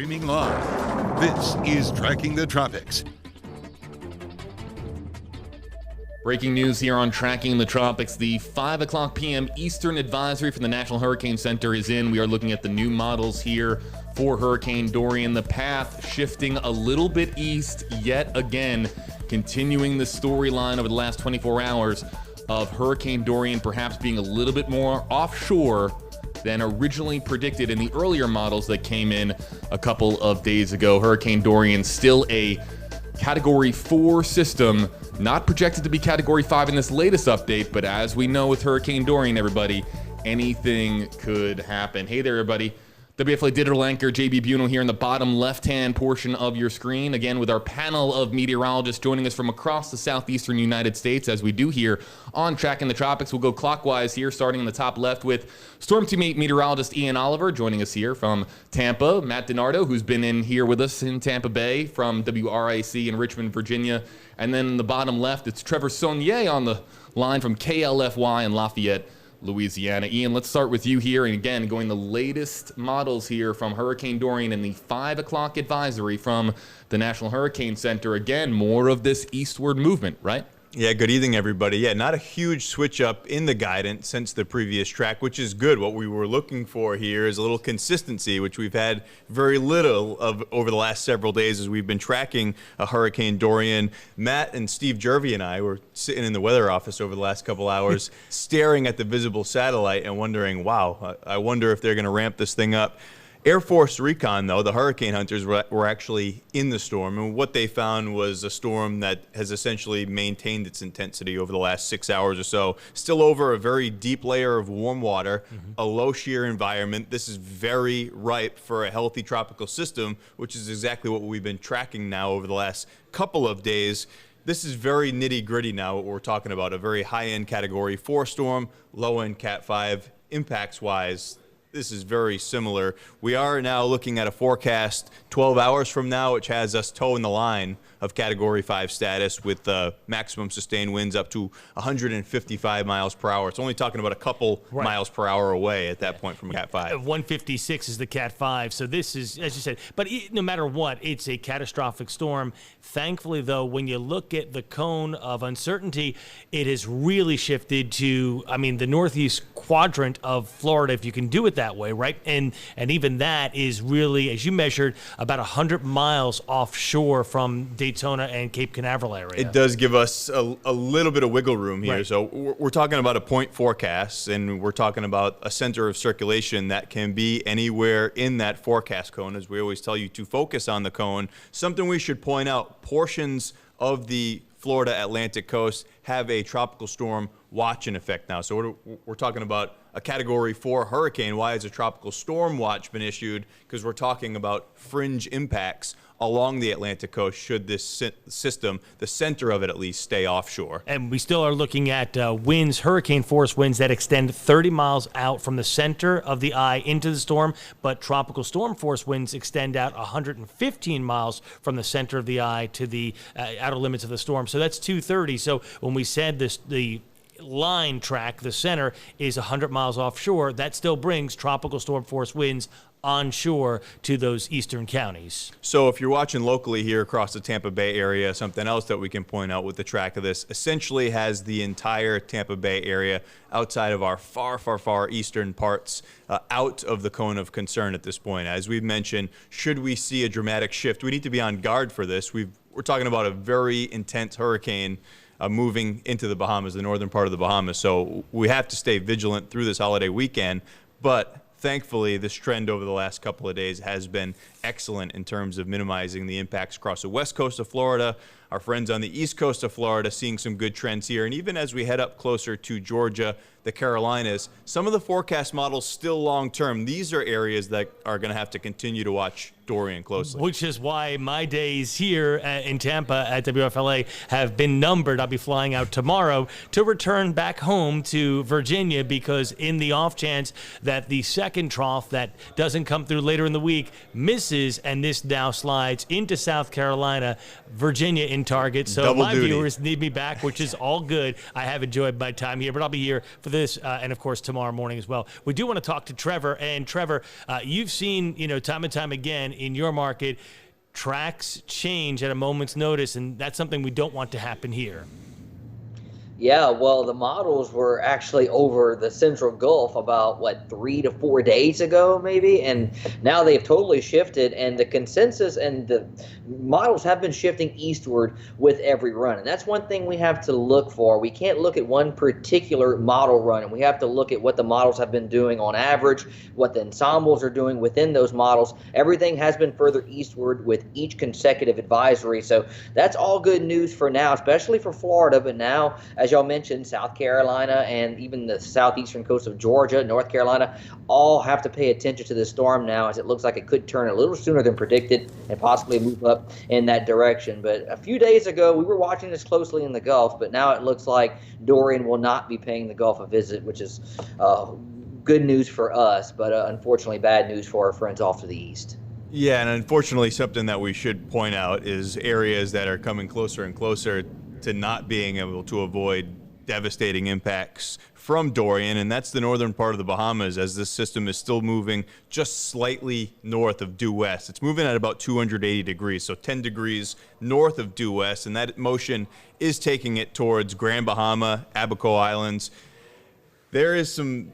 Streaming live, this is Tracking the Tropics. Breaking news here on Tracking the Tropics. The 5 o'clock p.m. Eastern advisory from the National Hurricane Center is in. We are looking at the new models here for Hurricane Dorian. The path shifting a little bit east yet again, continuing the storyline over the last 24 hours of Hurricane Dorian perhaps being a little bit more offshore than originally predicted in the earlier models that came in a couple of days ago. Hurricane Dorian still a Category 4 system, not projected to be Category 5 in this latest update, but as we know with Hurricane Dorian, everybody, anything could happen. Hey there, everybody. WFLA digital anchor JB Buno here in the bottom left-hand portion of your screen, again with our panel of meteorologists joining us from across the southeastern United States, as we do here on Tracking the Tropics. We'll go clockwise here, starting in the top left with Storm Team 8 meteorologist Ian Oliver, joining us here from Tampa. Matt DiNardo, who's been in here with us in Tampa Bay from WRIC in Richmond, Virginia. And then in the bottom left, it's Trevor Saunier on the line from KLFY in Lafayette, Louisiana. Ian, let's start with you here. And again, going the latest models here from Hurricane Dorian and the 5 o'clock advisory from the National Hurricane Center. Again, more of this eastward movement, right? Yeah, good evening, everybody. Yeah, not a huge switch up in the guidance since the previous track, which is good. What we were looking for here is a little consistency, which we've had very little of over the last several days as we've been tracking a Hurricane Dorian. Matt and Steve Jervy and I were sitting in the weather office over the last couple hours staring at the visible satellite and wondering, wow, I wonder if they're going to ramp this thing up. Air Force Recon, though, the hurricane hunters were actually in the storm, and what they found was a storm that has essentially maintained its intensity over the last 6 hours or so. Still over a very deep layer of warm water, a low shear environment. This is very ripe for a healthy tropical system, which is exactly what we've been tracking now over the last couple of days. This is very nitty-gritty now, what we're talking about, a very high-end Category 4 storm, low-end Cat 5. Impacts-wise, this is very similar. We are now looking at a forecast 12 hours from now, which has us toeing the line of Category 5 status with maximum sustained winds up to 155 miles per hour. It's only talking about a couple miles per hour away at that point from Cat 5. 156 is the Cat 5. So this is, as you said, but no matter what, it's a catastrophic storm. Thankfully, though, when you look at the cone of uncertainty, it has really shifted to, I mean, the northeast quadrant of Florida, if you can do it that way, right? And even that is really, as you measured, about 100 miles offshore from Daytona and Cape Canaveral area. It does give us a little bit of wiggle room here. Right. So we're talking about a point forecast, and we're talking about a center of circulation that can be anywhere in that forecast cone, as we always tell you to focus on the cone. Something we should point out, portions of the Florida Atlantic coast have a tropical storm watch in effect now. So we're talking about a Category 4 hurricane. Why has a tropical storm watch been issued? Because we're talking about fringe impacts along the Atlantic coast should this system, the center of it at least, stay offshore. And we still are looking at winds, hurricane force winds that extend 30 miles out from the center of the eye into the storm, but tropical storm force winds extend out 115 miles from the center of the eye to the outer limits of the storm. So that's 230. So when we said this, the line track, the center is 100 miles offshore, that still brings tropical storm force winds onshore to those eastern counties. So if you're watching locally here across the Tampa Bay area, something else that we can point out with the track of this essentially has the entire Tampa Bay area outside of our far, far, far eastern parts out of the cone of concern at this point. As we've mentioned, should we see a dramatic shift, we need to be on guard for this. We're talking about a very intense hurricane moving into the Bahamas, the northern part of the Bahamas. So we have to stay vigilant through this holiday weekend, but thankfully, this trend over the last couple of days has been excellent in terms of minimizing the impacts across the west coast of Florida. Our friends on the east coast of Florida seeing some good trends here. And even as we head up closer to Georgia, the Carolinas, some of the forecast models still long-term. These are areas that are going to have to continue to watch Dorian closely. Which is why my days here in Tampa at WFLA have been numbered. I'll be flying out tomorrow to return back home to Virginia, because in the off chance that the second trough that doesn't come through later in the week misses and this now slides into South Carolina, Virginia in in Target. So Double my duty. viewers need me back, which is all good. I have enjoyed my time here, but I'll be here for this and, of course, tomorrow morning as well. We do want to talk to Trevor. And, Trevor, you've seen, time and time again in your market, tracks change at a moment's notice, and that's something we don't want to happen here. Yeah, well, the models were actually over the Central Gulf about, 3 to 4 days ago, maybe? And now they've totally shifted, and the consensus and the models have been shifting eastward with every run. And that's one thing we have to look for. We can't look at one particular model run, and we have to look at what the models have been doing on average, what the ensembles are doing within those models. Everything has been further eastward with each consecutive advisory. So that's all good news for now, especially for Florida. But now, as y'all mentioned, South Carolina and even the southeastern coast of Georgia, North Carolina, all have to pay attention to this storm now, as it looks like it could turn a little sooner than predicted and possibly move up in that direction. But a few days ago, we were watching this closely in the Gulf, but now it looks like Dorian will not be paying the Gulf a visit, which is good news for us, but unfortunately bad news for our friends off to the east. Yeah, and unfortunately something that we should point out is areas that are coming closer and closer to not being able to avoid devastating impacts from Dorian, and that's the northern part of the Bahamas, as this system is still moving just slightly north of due west. It's moving at about 280 degrees, so 10 degrees north of due west, and that motion is taking it towards Grand Bahama, Abaco Islands. There is some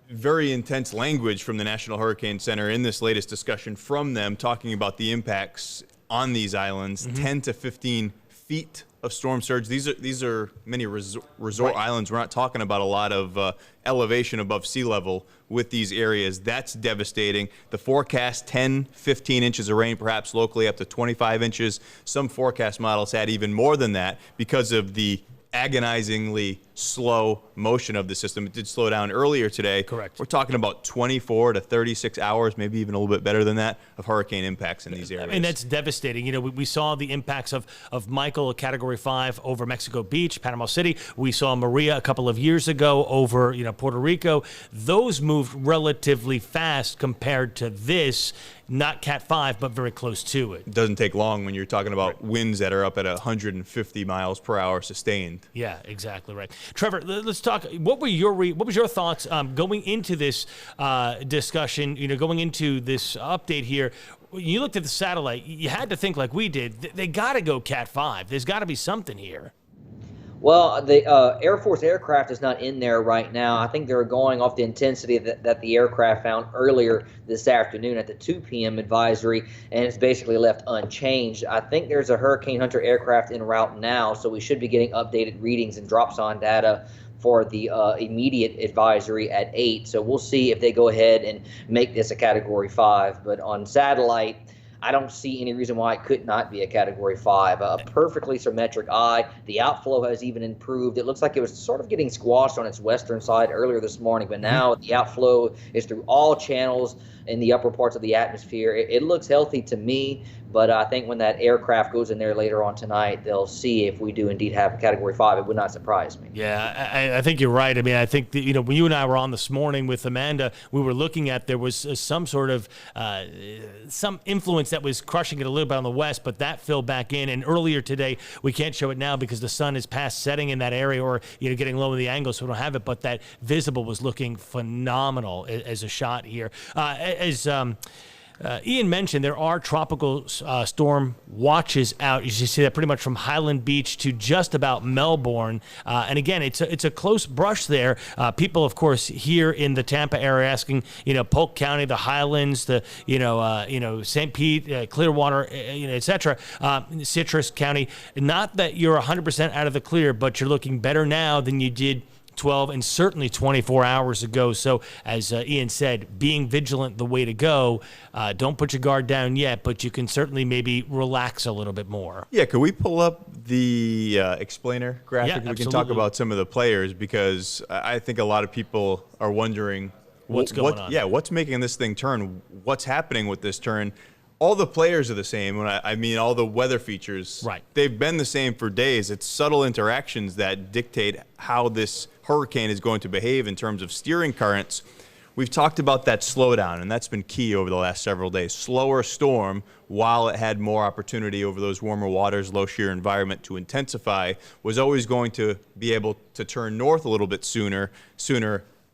very intense language from the National Hurricane Center in this latest discussion from them, talking about the impacts on these islands, 10 to 15 feet of storm surge. These are many resort islands. We're not talking about a lot of elevation above sea level with these areas. That's devastating. The forecast, 10, 15 inches of rain, perhaps locally up to 25 inches. Some forecast models had even more than that because of the agonizingly slow motion of the system. It did slow down earlier today. Correct. We're talking about 24 to 36 hours, maybe even a little bit better than that, of hurricane impacts in these areas. I mean, that's devastating. We saw the impacts of Michael, a Category 5, over Mexico Beach, Panama City. We saw Maria a couple of years ago over, Puerto Rico. Those moved relatively fast compared to this. Not Cat 5, but very close to it. It doesn't take long when you're talking about winds that are up at 150 miles per hour sustained. Yeah, exactly right. Trevor, let's talk. What was your thoughts going into this discussion? Going into this update here. You looked at the satellite. You had to think like we did. They got to go Cat 5. There's got to be something here. Well, the Air Force aircraft is not in there right now. I think they're going off the intensity that the aircraft found earlier this afternoon at the 2 p.m. advisory, and it's basically left unchanged. I think there's a Hurricane Hunter aircraft en route now, so we should be getting updated readings and drops-on data for the immediate advisory at 8. So we'll see if they go ahead and make this a Category 5. But on satellite, I don't see any reason why it could not be a Category 5. A perfectly symmetric eye. The outflow has even improved. It looks like it was sort of getting squashed on its western side earlier this morning, but now the outflow is through all channels in the upper parts of the atmosphere. It looks healthy to me, but I think when that aircraft goes in there later on tonight, they'll see if we do indeed have a Category 5. It would not surprise me. Yeah, I think you're right. I mean, I think that, when you and I were on this morning with Amanda, we were looking at there was some sort of some influence that was crushing it a little bit on the west, but that filled back in. And earlier today, we can't show it now because the sun is past setting in that area, or getting low in the angle, so we don't have it. But that visible was looking phenomenal as a shot here. As Ian mentioned, there are tropical storm watches out. You see that pretty much from Highland Beach to just about Melbourne. And again, it's a close brush there. People, of course, here in the Tampa area asking, Polk County, the Highlands, the St. Pete, Clearwater, et cetera, Citrus County. Not that you're 100% out of the clear, but you're looking better now than you did 12 and certainly 24 hours ago. So as Ian said, being vigilant, the way to go. Don't put your guard down yet, but you can certainly maybe relax a little bit more. Yeah, could we pull up the explainer graphic? Yeah, we can talk about some of the players, because I think a lot of people are wondering what's going on. Yeah, what's making this thing turn? What's happening with this turn? All the players are the same. I mean, all the weather features, right? They've been the same for days. It's subtle interactions that dictate how this hurricane is going to behave in terms of steering currents. we've talked about that slowdown, and that's been key over the last several days. Slower storm, while it had more opportunity over those warmer waters, low shear environment to intensify, was always going to be able to turn north a little bit sooner,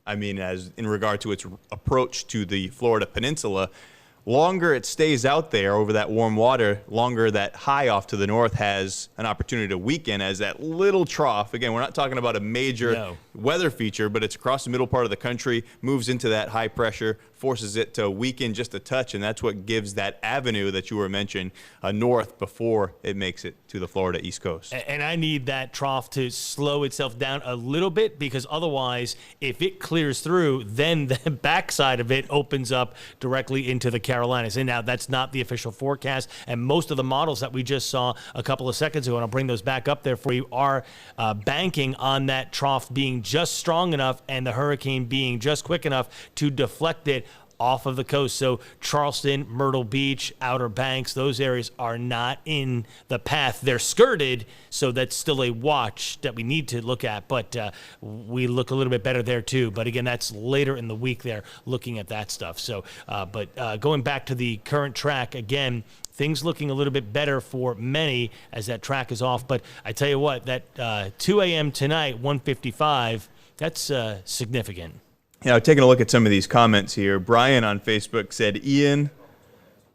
I mean, as in regard to its approach to the Florida peninsula. Longer it stays out there over that warm water, longer that high off to the north has an opportunity to weaken as that little trough. Again, we're not talking about a major weather feature, but it's across the middle part of the country, moves into that high pressure, forces it to weaken just a touch, and that's what gives that avenue that you were mentioning north before it makes it to the Florida East Coast. And I need that trough to slow itself down a little bit, because otherwise, if it clears through, then the backside of it opens up directly into the Carolinas. And now that's not the official forecast, and most of the models that we just saw a couple of seconds ago, and I'll bring those back up there for you, are banking on that trough being just strong enough and the hurricane being just quick enough to deflect it off of the coast. So Charleston, Myrtle Beach, Outer Banks, those areas are not in the path. They're skirted, so that's still a watch that we need to look at, but we look a little bit better there too. But again, that's later in the week there, looking at that stuff. So, but going back to the current track, again, things looking a little bit better for many as that track is off. But I tell you what, that 2 a.m. tonight, 1:55, that's significant. Taking a look at some of these comments here, Brian on Facebook said, Ian,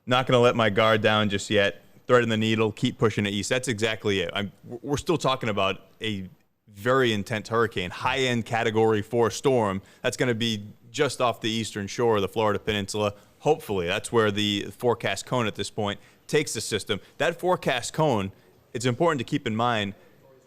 not going to let my guard down just yet. Threading the needle, keep pushing it east. That's exactly it. We're still talking about a very intense hurricane, high-end Category 4 storm. That's going to be just off the eastern shore of the Florida Peninsula. Hopefully, that's where the forecast cone at this point takes the system. That forecast cone, it's important to keep in mind,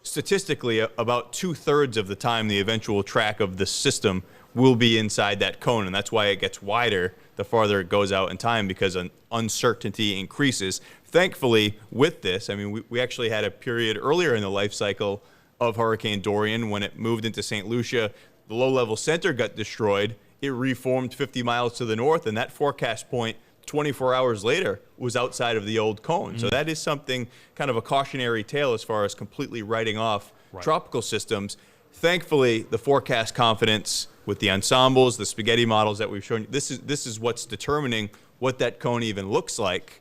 statistically, about 2/3 of the time the eventual track of the system will be inside that cone, and that's why it gets wider the farther it goes out in time, because uncertainty increases. Thankfully, with this, I mean, we actually had a period earlier in the life cycle of Hurricane Dorian when it moved into St. Lucia. The low-level center got destroyed. It reformed 50 miles to the north, and that forecast point 24 hours later was outside of the old cone. So that is something, kind of a cautionary tale as far as completely writing off tropical systems. Thankfully, the forecast confidence with the ensembles, the spaghetti models that we've shown you, this is what's determining what that cone even looks like.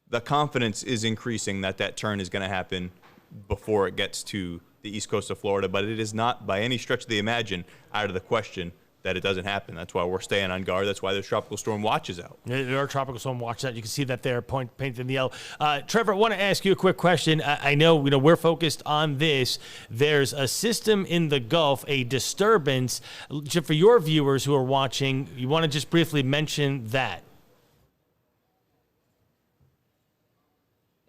The confidence is increasing that that turn is going to happen before it gets to the east coast of Florida, but it is not by any stretch of the imagine out of the question that it doesn't happen. That's why we're staying on guard. That's why there's tropical storm watches out. There are tropical storm watches out. You can see that there, painted in the yellow. Trevor, I want to ask you a quick question. I know we're focused on this. There's a system in the Gulf, a disturbance. For your viewers who are watching, you want to just briefly mention that?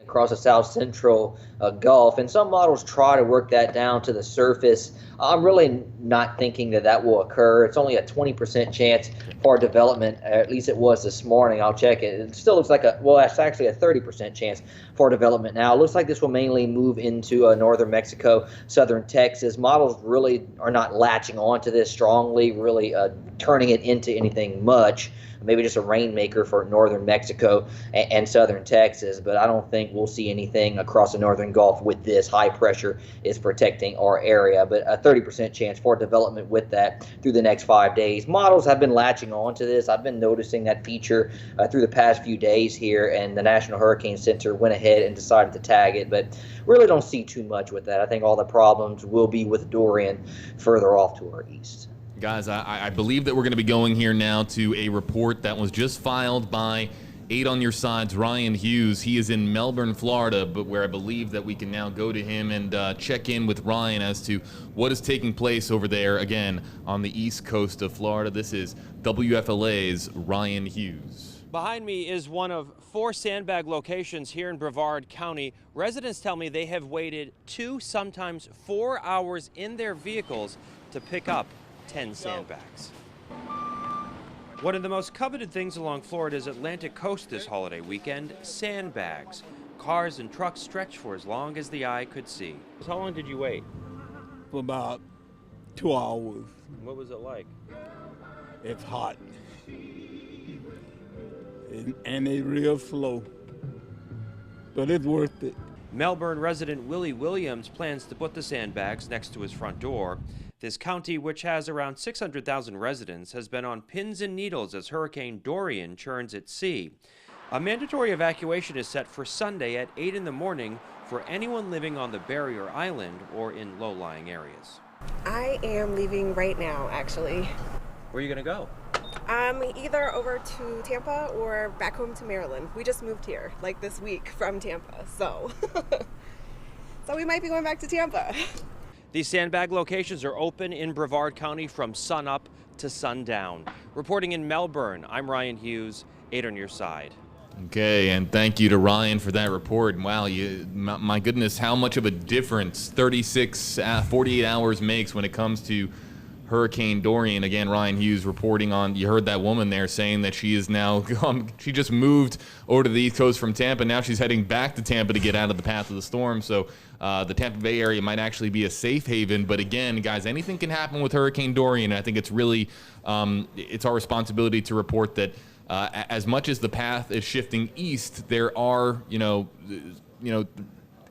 Across the south central Gulf, and some models try to work that down to the surface. I'm really not thinking that will occur. It's only a 20% chance for development, at least it was this morning. I'll check it. It still looks like it's actually a 30% chance for development now. It looks like this will mainly move into northern Mexico, southern Texas. Models really are not latching onto this strongly, really turning it into anything much. Maybe just a rainmaker for northern Mexico and southern Texas, but I don't think we'll see anything across the northern Gulf with this. High pressure is protecting our area, but a 30% chance for development with that through the next 5 days. Models have been latching on to this. I've been noticing that feature through the past few days here, and the National Hurricane Center went ahead and decided to tag it, but really don't see too much with that. I think all the problems will be with Dorian further off to our east. Guys, I believe that we're going to be going here now to a report that was just filed by 8 on Your Side's Ryan Hughes. He is in Melbourne, Florida, but where I believe that we can now go to him and check in with Ryan as to what is taking place over there, again, on the east coast of Florida. This is WFLA's Ryan Hughes. Behind me is one of 4 sandbag locations here in Brevard County. Residents tell me they have waited 2, sometimes 4 hours in their vehicles to pick up 10 sandbags. One of the most coveted things along Florida's Atlantic coast this holiday weekend, sandbags. Cars and trucks stretch for as long as the eye could see. How long did you wait? For about 2 hours. What was it like? It's hot. And it's real slow. But it's worth it. Melbourne resident Willie Williams plans to put the sandbags next to his front door. This county, which has around 600,000 residents, has been on pins and needles as Hurricane Dorian churns at sea. A mandatory evacuation is set for Sunday at 8 in the morning for anyone living on the barrier island or in low-lying areas. I am leaving right now, actually. Where are you going to go? Either over to Tampa or back home to Maryland. We just moved here, like this week from Tampa, so so we might be going back to Tampa. These sandbag locations are open in Brevard County from sunup to sundown. Reporting in Melbourne, I'm Ryan Hughes, 8 on your side. Okay, and thank you to Ryan for that report. Wow, my goodness, how much of a difference 48 hours makes when it comes to Hurricane Dorian. Again, Ryan Hughes reporting on, you heard that woman there saying that she is now, she just moved over to the East Coast from Tampa. Now she's heading back to Tampa to get out of the path of the storm. So the Tampa Bay area might actually be a safe haven. But again, guys, anything can happen with Hurricane Dorian. I think it's really, it's our responsibility to report that as much as the path is shifting east, there are,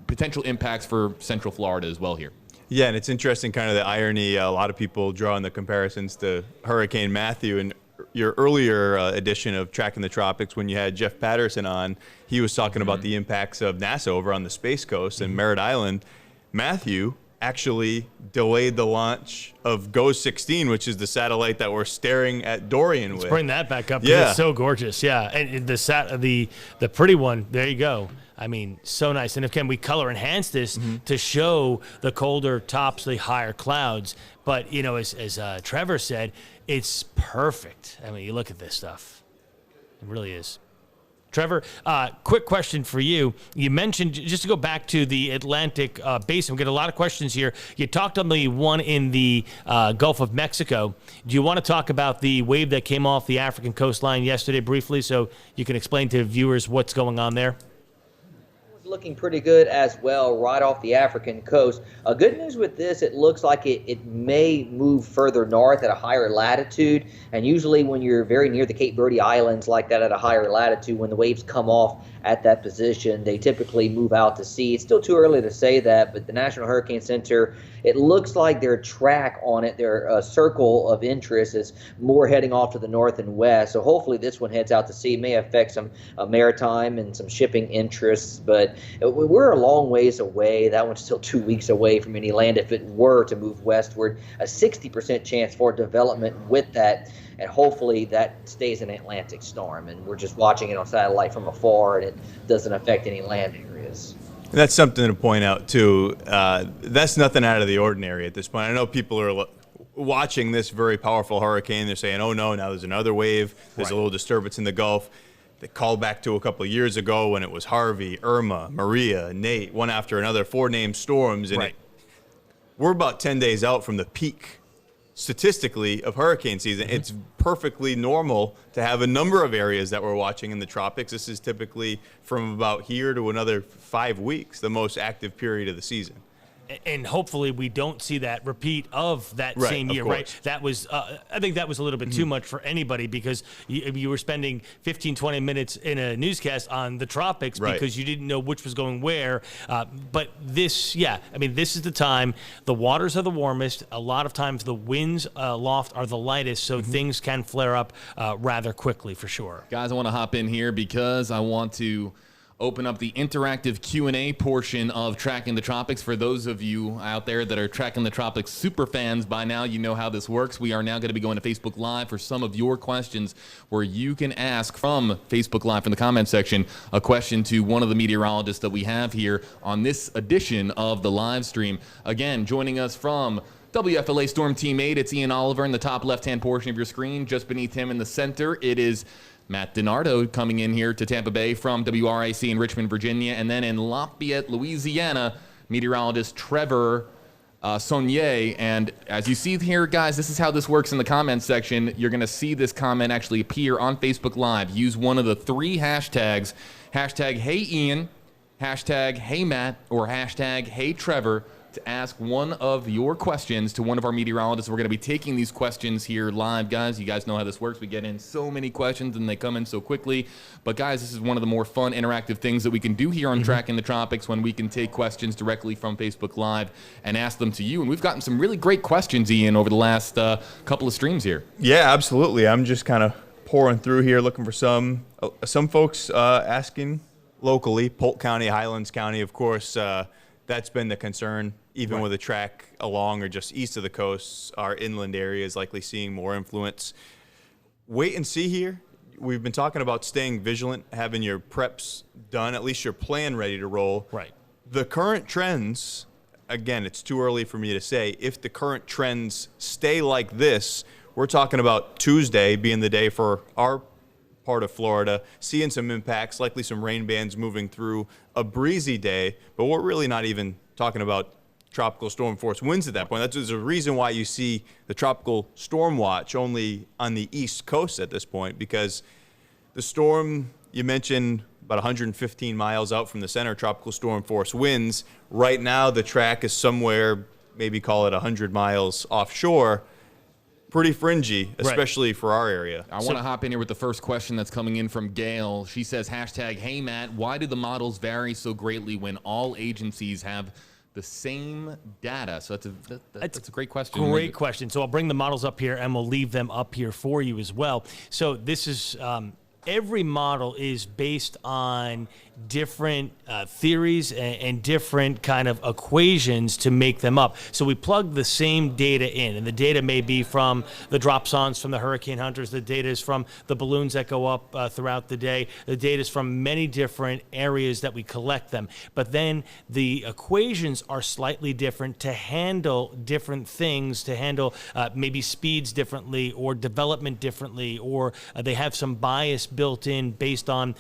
potential impacts for Central Florida as well here. Yeah, and it's interesting kind of the irony. A lot of people draw in the comparisons to Hurricane Matthew. And your earlier edition of Tracking the Tropics, when you had Jeff Patterson on, he was talking about the impacts of NASA over on the Space Coast and Merritt Island. Matthew actually delayed the launch of GOES 16, which is the satellite that we're staring at Dorian with. Let's bring that back up. Yeah. It's so gorgeous. Yeah, and the pretty one, there you go. I mean, so nice. And again, we color enhance this to show the colder tops, the higher clouds. But, as Trevor said, it's perfect. I mean, you look at this stuff. It really is. Trevor, quick question for you. You mentioned, just to go back to the Atlantic basin, we get a lot of questions here. You talked on the one in the Gulf of Mexico. Do you want to talk about the wave that came off the African coastline yesterday briefly so you can explain to viewers what's going on there? Looking pretty good as well right off the African coast. Good news with this, it looks like it may move further north at a higher latitude, and usually when you're very near the Cape Verde Islands like that at a higher latitude, when the waves come off at that position, they typically move out to sea. It's still too early to say that, but the National Hurricane Center, it looks like their track on it, their circle of interest is more heading off to the north and west. So hopefully this one heads out to sea. It may affect some maritime and some shipping interests, but we're a long ways away. That one's still 2 weeks away from any land if it were to move westward. A 60% chance for development with that, and hopefully that stays an Atlantic storm, and we're just watching it on satellite from afar, and it doesn't affect any land areas. And that's something to point out, too. That's nothing out of the ordinary at this point. I know people are watching this very powerful hurricane. They're saying, oh, no, now there's another wave. There's a little disturbance in the Gulf. They call back to a couple of years ago when it was Harvey, Irma, Maria, Nate, one after another, 4 named storms. And we're about 10 days out from the peak, statistically, of hurricane season. It's perfectly normal to have a number of areas that we're watching in the tropics. This is typically from about here to another 5 weeks, the most active period of the season. And hopefully we don't see that repeat of that same year, right? That was, I think that was a little bit too much for anybody, because you were spending 15, 20 minutes in a newscast on the tropics because you didn't know which was going where. But this, this is the time. The waters are the warmest. A lot of times the winds aloft are the lightest, so things can flare up rather quickly for sure. Guys, I want to hop in here because I want to open up the interactive Q&A portion of Tracking the Tropics. For those of you out there that are Tracking the Tropics super fans, by now you know how this works. We are now going to be going to Facebook Live for some of your questions, where you can ask from Facebook Live, from the comment section, a question to one of the meteorologists that we have here on this edition of the live stream. Again, joining us from WFLA Storm Team 8, it's Ian Oliver in the top left-hand portion of your screen. Just beneath him in the center, it is Matt DiNardo coming in here to Tampa Bay from WRIC in Richmond, Virginia. And then in Lafayette, Louisiana, meteorologist Trevor Saunier. And as you see here, guys, this is how this works in the comments section. You're going to see this comment actually appear on Facebook Live. Use one of the 3 hashtags, hashtag Hey Ian, hashtag Hey Matt, or hashtag Hey Trevor, to ask one of your questions to one of our meteorologists. We're going to be taking these questions here live, guys. You guys know how this works. We get in so many questions and they come in so quickly. But guys, this is one of the more fun, interactive things that we can do here on Tracking the Tropics, when we can take questions directly from Facebook Live and ask them to you. And we've gotten some really great questions, Ian, over the last couple of streams here. Yeah, absolutely. I'm just kind of pouring through here looking for some folks asking locally. Polk County, Highlands County, of course, that's been the concern. Even with a track along or just east of the coast, our inland areas likely seeing more influence. Wait and see here. We've been talking about staying vigilant, having your preps done, at least your plan ready to roll. Right. The current trends, again, it's too early for me to say. If the current trends stay like this, we're talking about Tuesday being the day for our part of Florida, seeing some impacts, likely some rain bands moving through, a breezy day, but we're really not even talking about tropical storm force winds at that point. There's a reason why you see the tropical storm watch only on the East Coast at this point, because the storm, you mentioned about 115 miles out from the center, tropical storm force winds. Right now, the track is somewhere, maybe call it 100 miles offshore. Pretty fringy, especially for our area. I want to hop in here with the first question that's coming in from Gail. She says, hashtag, hey, Matt, why do the models vary so greatly when all agencies have the same data? So that's a great question. Great question. So I'll bring the models up here and we'll leave them up here for you as well. So this is every model is based on different theories and different kind of equations to make them up. So we plug the same data in, and the data may be from the dropsondes from the hurricane hunters. The data is from the balloons that go up throughout the day. The data is from many different areas that we collect them. But then the equations are slightly different to handle different things, to handle maybe speeds differently or development differently, or they have some bias built in based on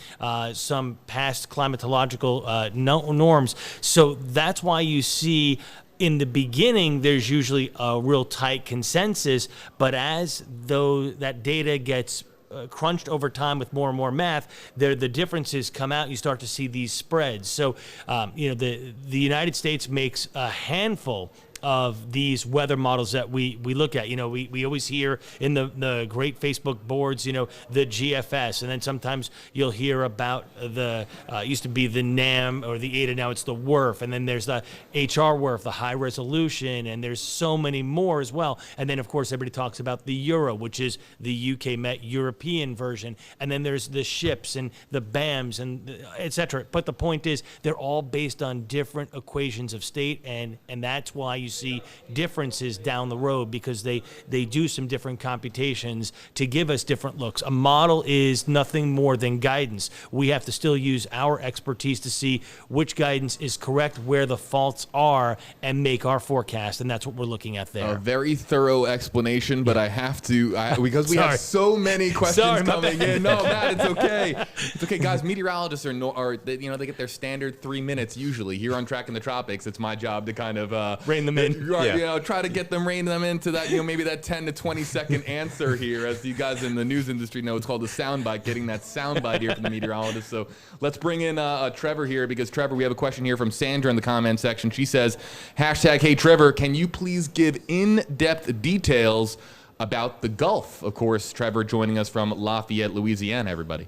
some past climatological norms. So that's why you see in the beginning there's usually a real tight consensus, but as though that data gets crunched over time with more and more math, the differences come out. You start to see these spreads. So the United States makes a handful of these weather models that we look at. We always hear in the great Facebook boards, the GFS, and then sometimes you'll hear about the used to be the NAM or the ADA, now it's the WRF, and then there's the HR WRF, the high resolution, and there's so many more as well. And then of course everybody talks about the Euro, which is the UK Met European version, and then there's the ships and the BAMs and etc. But the point is they're all based on different equations of state, and that's why you see differences down the road, because they do some different computations to give us different looks. A model is nothing more than guidance. We have to still use our expertise to see which guidance is correct, where the faults are, and make our forecast, and that's what we're looking at there. A very thorough explanation, but I have to, because we have so many questions coming in. No, Matt, it's okay. It's okay, guys. Meteorologists they get their standard 3 minutes usually here on Tracking the Tropics. It's my job to kind of rein them in. Try to get them, rein them into that, maybe that 10 to 20 second answer here. As you guys in the news industry know, it's called a soundbite, getting that soundbite here from the meteorologist. So let's bring in Trevor here, because Trevor, we have a question here from Sandra in the comment section. She says, hashtag, hey Trevor, can you please give in-depth details about the Gulf? Of course, Trevor joining us from Lafayette, Louisiana, everybody.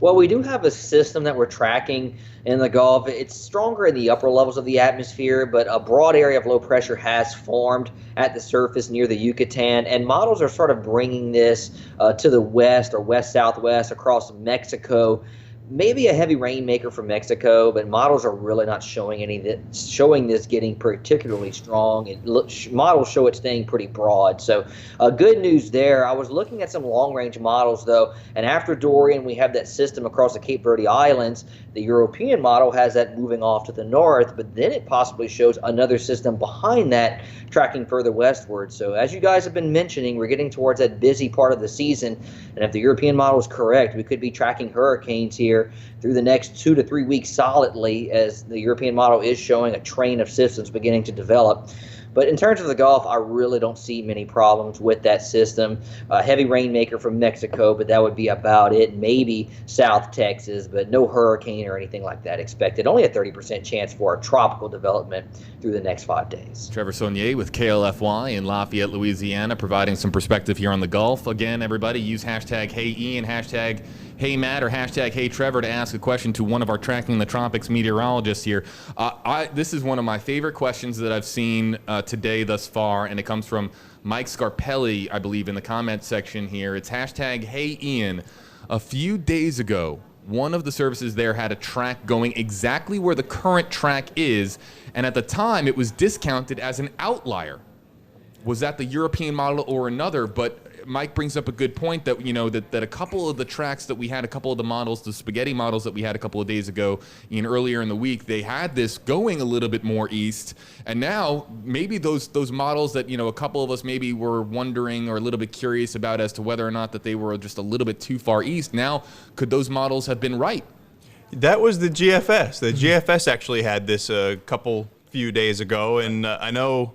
Well, we do have a system that we're tracking in the Gulf. It's stronger in the upper levels of the atmosphere, but a broad area of low pressure has formed at the surface near the Yucatan, and models are sort of bringing this to the west or west-southwest across Mexico. Maybe a heavy rainmaker from Mexico, but models are really not showing this getting particularly strong. Models show it staying pretty broad. So good news there. I was looking at some long-range models, though, and after Dorian, we have that system across the Cape Verde Islands. The European model has that moving off to the north, but then it possibly shows another system behind that tracking further westward. So as you guys have been mentioning, we're getting towards that busy part of the season, and if the European model is correct, we could be tracking hurricanes here through the next 2 to 3 weeks solidly, as the European model is showing a train of systems beginning to develop. But in terms of the Gulf, I really don't see many problems with that system. Heavy rainmaker from Mexico, but that would be about it. Maybe South Texas, but no hurricane or anything like that expected. Only a 30% chance for a tropical development through the next 5 days. Trevor Saunier with KLFY in Lafayette, Louisiana, providing some perspective here on the Gulf. Again, everybody use hashtag HeyIan, hashtag HeyMatt, or hashtag HeyTrevor to ask a question to one of our Tracking the Tropics meteorologists here. This is one of my favorite questions that I've seen today thus far, and it comes from Mike Scarpelli, I believe, in the comment section here. It's hashtag HeyIan. A few days ago, one of the services there had a track going exactly where the current track is, and at the time it was discounted as an outlier. Was that the European model or another? But Mike brings up a good point that, that a couple of the tracks that we had, a couple of the models, the spaghetti models that we had a couple of days ago, earlier in the week, they had this going a little bit more east. And now maybe those models that, a couple of us maybe were wondering or a little bit curious about as to whether or not that they were just a little bit too far east. Now, could those models have been right? That was the GFS. The GFS actually had this a few days ago, and I know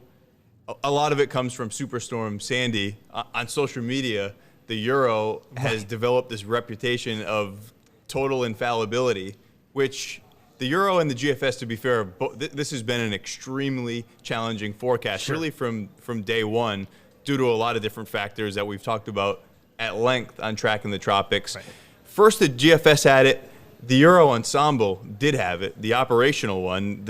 a lot of it comes from Superstorm Sandy. On social media, the Euro has developed this reputation of total infallibility, which the Euro and the GFS, to be fair, this has been an extremely challenging forecast, really from day one, due to a lot of different factors that we've talked about at length on Tracking the Tropics. Right. First, the GFS had it. The Euro Ensemble did have it, the operational one.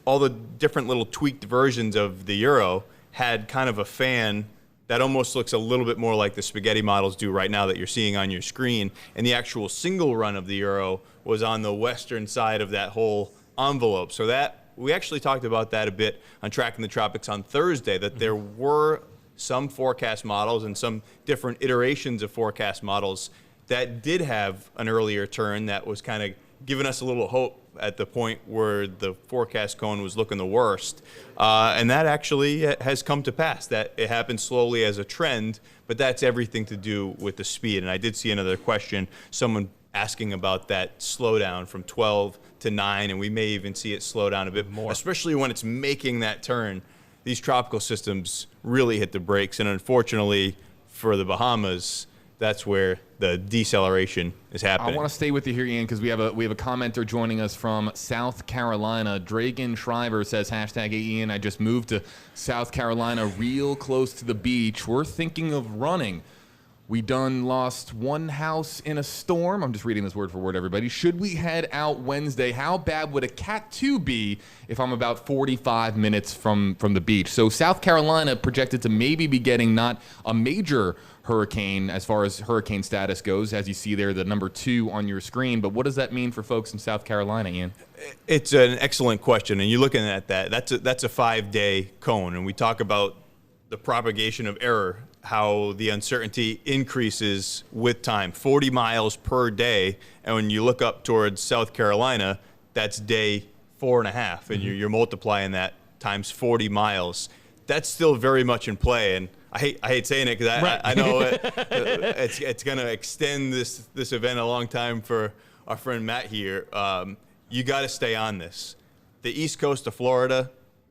All the different little tweaked versions of the Euro had kind of a fan that almost looks a little bit more like the spaghetti models do right now that you're seeing on your screen. And the actual single run of the Euro was on the western side of that whole envelope. So that we actually talked about that a bit on Tracking the Tropics on Thursday, that there were some forecast models and some different iterations of forecast models that did have an earlier turn that was kind of giving us a little hope at the point where the forecast cone was looking the worst. And that actually has come to pass. That it happened slowly as a trend, but that's everything to do with the speed. And I did see another question, someone asking about that slowdown from 12 to 9, and we may even see it slow down a bit more, especially when it's making that turn. These tropical systems really hit the brakes, and unfortunately for the Bahamas, that's where the deceleration is happening. I want to stay with you here, Ian, because we have a commenter joining us from South Carolina. Dragan Shriver says, hashtag Ian, I just moved to South Carolina real close to the beach. We're thinking of running. We done lost one house in a storm. I'm just reading this word for word, everybody. Should we head out Wednesday? How bad would a Cat 2 be if I'm about 45 minutes from the beach? So South Carolina projected to maybe be getting not a major hurricane as far as hurricane status goes, as you see there, the number 2 on your screen. But what does that mean for folks in South Carolina, Ian? It's an excellent question, and you're looking at that. That's a 5-day cone, and we talk about the propagation of error, how the uncertainty increases with time, 40 miles per day. And when you look up towards South Carolina, that's day 4.5, and you're multiplying that times 40 miles. That's still very much in play. And I hate saying it because I know it's going to extend this event a long time for our friend Matt here. You got to stay on this. The east coast of Florida,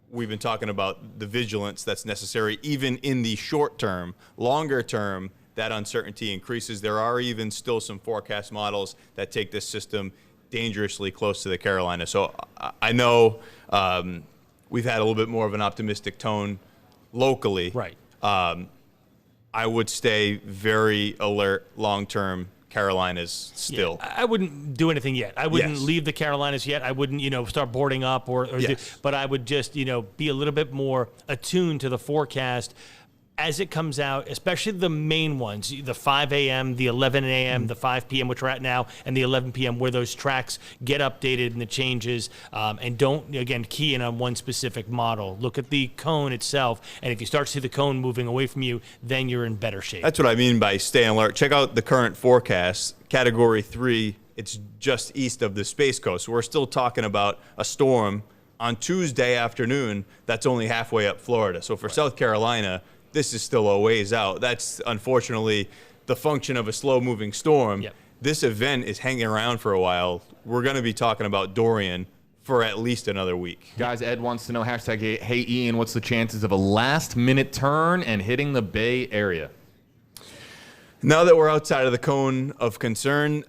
we've been talking about the vigilance that's necessary even in the short term. Longer term, that uncertainty increases. There are even still some forecast models that take this system dangerously close to the Carolinas. So I know we've had a little bit more of an optimistic tone locally. Right. I would stay very alert long-term Carolinas still. Yeah, I wouldn't do anything yet. I wouldn't leave the Carolinas yet. I wouldn't, start boarding up but I would just, be a little bit more attuned to the forecast as it comes out, especially the main ones, the 5 a.m., the 11 a.m., the 5 p.m., which we're at now, and the 11 p.m., where those tracks get updated and the changes, and don't, again, key in on one specific model. Look at the cone itself, and if you start to see the cone moving away from you, then you're in better shape. That's what I mean by stay alert. Check out the current forecast. Category 3, it's just east of the Space Coast. So we're still talking about a storm on Tuesday afternoon that's only halfway up Florida. So for South Carolina, this is still a ways out. That's unfortunately the function of a slow-moving storm. Yep. This event is hanging around for a while. We're going to be talking about Dorian for at least another week. Guys, Ed wants to know, hashtag, hey Ian, what's the chances of a last-minute turn and hitting the Bay Area? Now that we're outside of the cone of concern,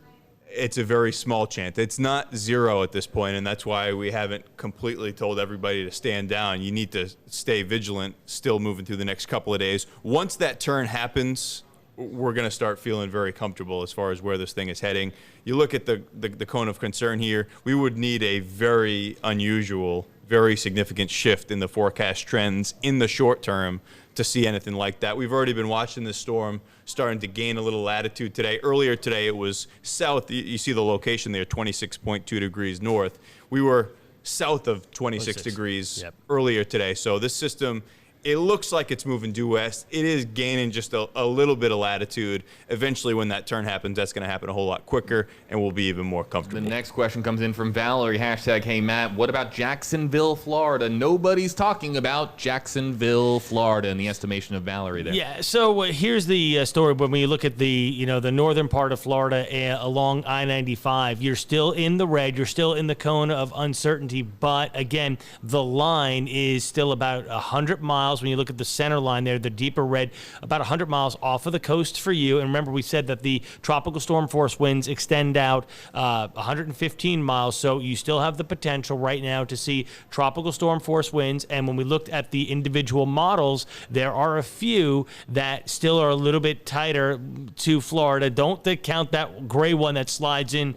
it's a very small chance. It's not zero at this point, and that's why we haven't completely told everybody to stand down. You need to stay vigilant, still moving through the next couple of days. Once that turn happens, we're going to start feeling very comfortable as far as where this thing is heading. You look at the cone of concern here, we would need a very unusual, very significant shift in the forecast trends in the short term to see anything like that. We've already been watching this storm starting to gain a little latitude today. Earlier today, it was south. You see the location there, 26.2 degrees north. We were south of 26 degrees earlier today. So this system, it looks like it's moving due west. It is gaining just a little bit of latitude. Eventually, when that turn happens, that's going to happen a whole lot quicker, and we'll be even more comfortable. The next question comes in from Valerie, hashtag, hey Matt, what about Jacksonville, Florida? Nobody's talking about Jacksonville, Florida, in the estimation of Valerie there. Yeah, so here's the story. When you look at the northern part of Florida along I-95, you're still in the red, you're still in the cone of uncertainty, but again, the line is still about 100 miles. When you look at the center line there, the deeper red, about 100 miles off of the coast for you. And remember, we said that the tropical storm force winds extend out 115 miles, so you still have the potential right now to see tropical storm force winds. And when we looked at the individual models, there are a few that still are a little bit tighter to Florida. Don't count that gray one that slides in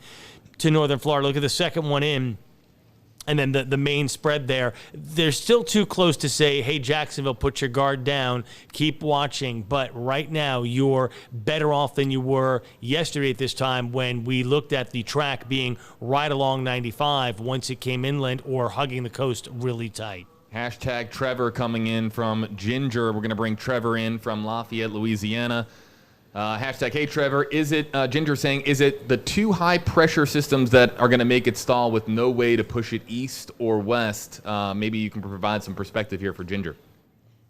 to northern Florida. Look at the second one in. And then the main spread there, they're still too close to say, hey, Jacksonville, put your guard down, keep watching. But right now, you're better off than you were yesterday at this time when we looked at the track being right along 95 once it came inland or hugging the coast really tight. Hashtag Trevor coming in from Ginger. We're going to bring Trevor in from Lafayette, Louisiana. Hashtag, hey Trevor, is it, Ginger saying, is it the two high pressure systems that are going to make it stall with no way to push it east or west? Maybe you can provide some perspective here for Ginger.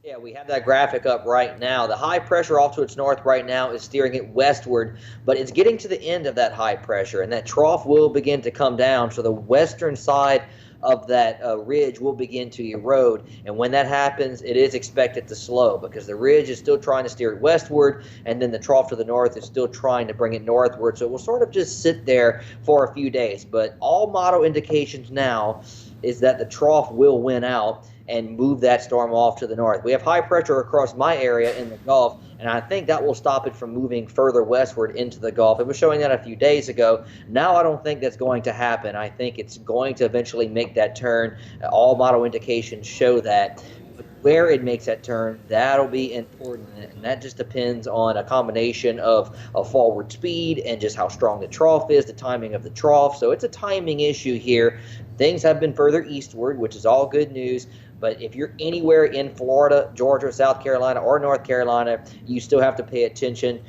Yeah, we have that graphic up right now. The high pressure off to its north right now is steering it westward, but it's getting to the end of that high pressure, and that trough will begin to come down. So the western side of that ridge will begin to erode, and when that happens, it is expected to slow because the ridge is still trying to steer it westward, and then the trough to the north is still trying to bring it northward. So it will sort of just sit there for a few days. But all model indications now is that the trough will win out and move that storm off to the north. We have high pressure across my area in the Gulf, and I think that will stop it from moving further westward into the Gulf. It was showing that a few days ago. Now I don't think that's going to happen. I think it's going to eventually make that turn. All model indications show that. But where it makes that turn, that'll be important, and that just depends on a combination of forward speed and just how strong the trough is, the timing of the trough. So it's a timing issue here. Things have been further eastward, which is all good news. But if you're anywhere in Florida, Georgia, South Carolina, or North Carolina, you still have to pay attention.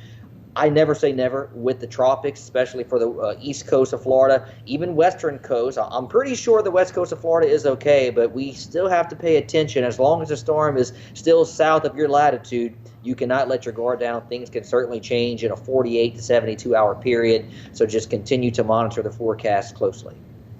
I never say never with the tropics, especially for the east coast of Florida, even western coast. I'm pretty sure the west coast of Florida is okay, but we still have to pay attention. As long as the storm is still south of your latitude, you cannot let your guard down. Things can certainly change in a 48 to 72-hour period, so just continue to monitor the forecast closely.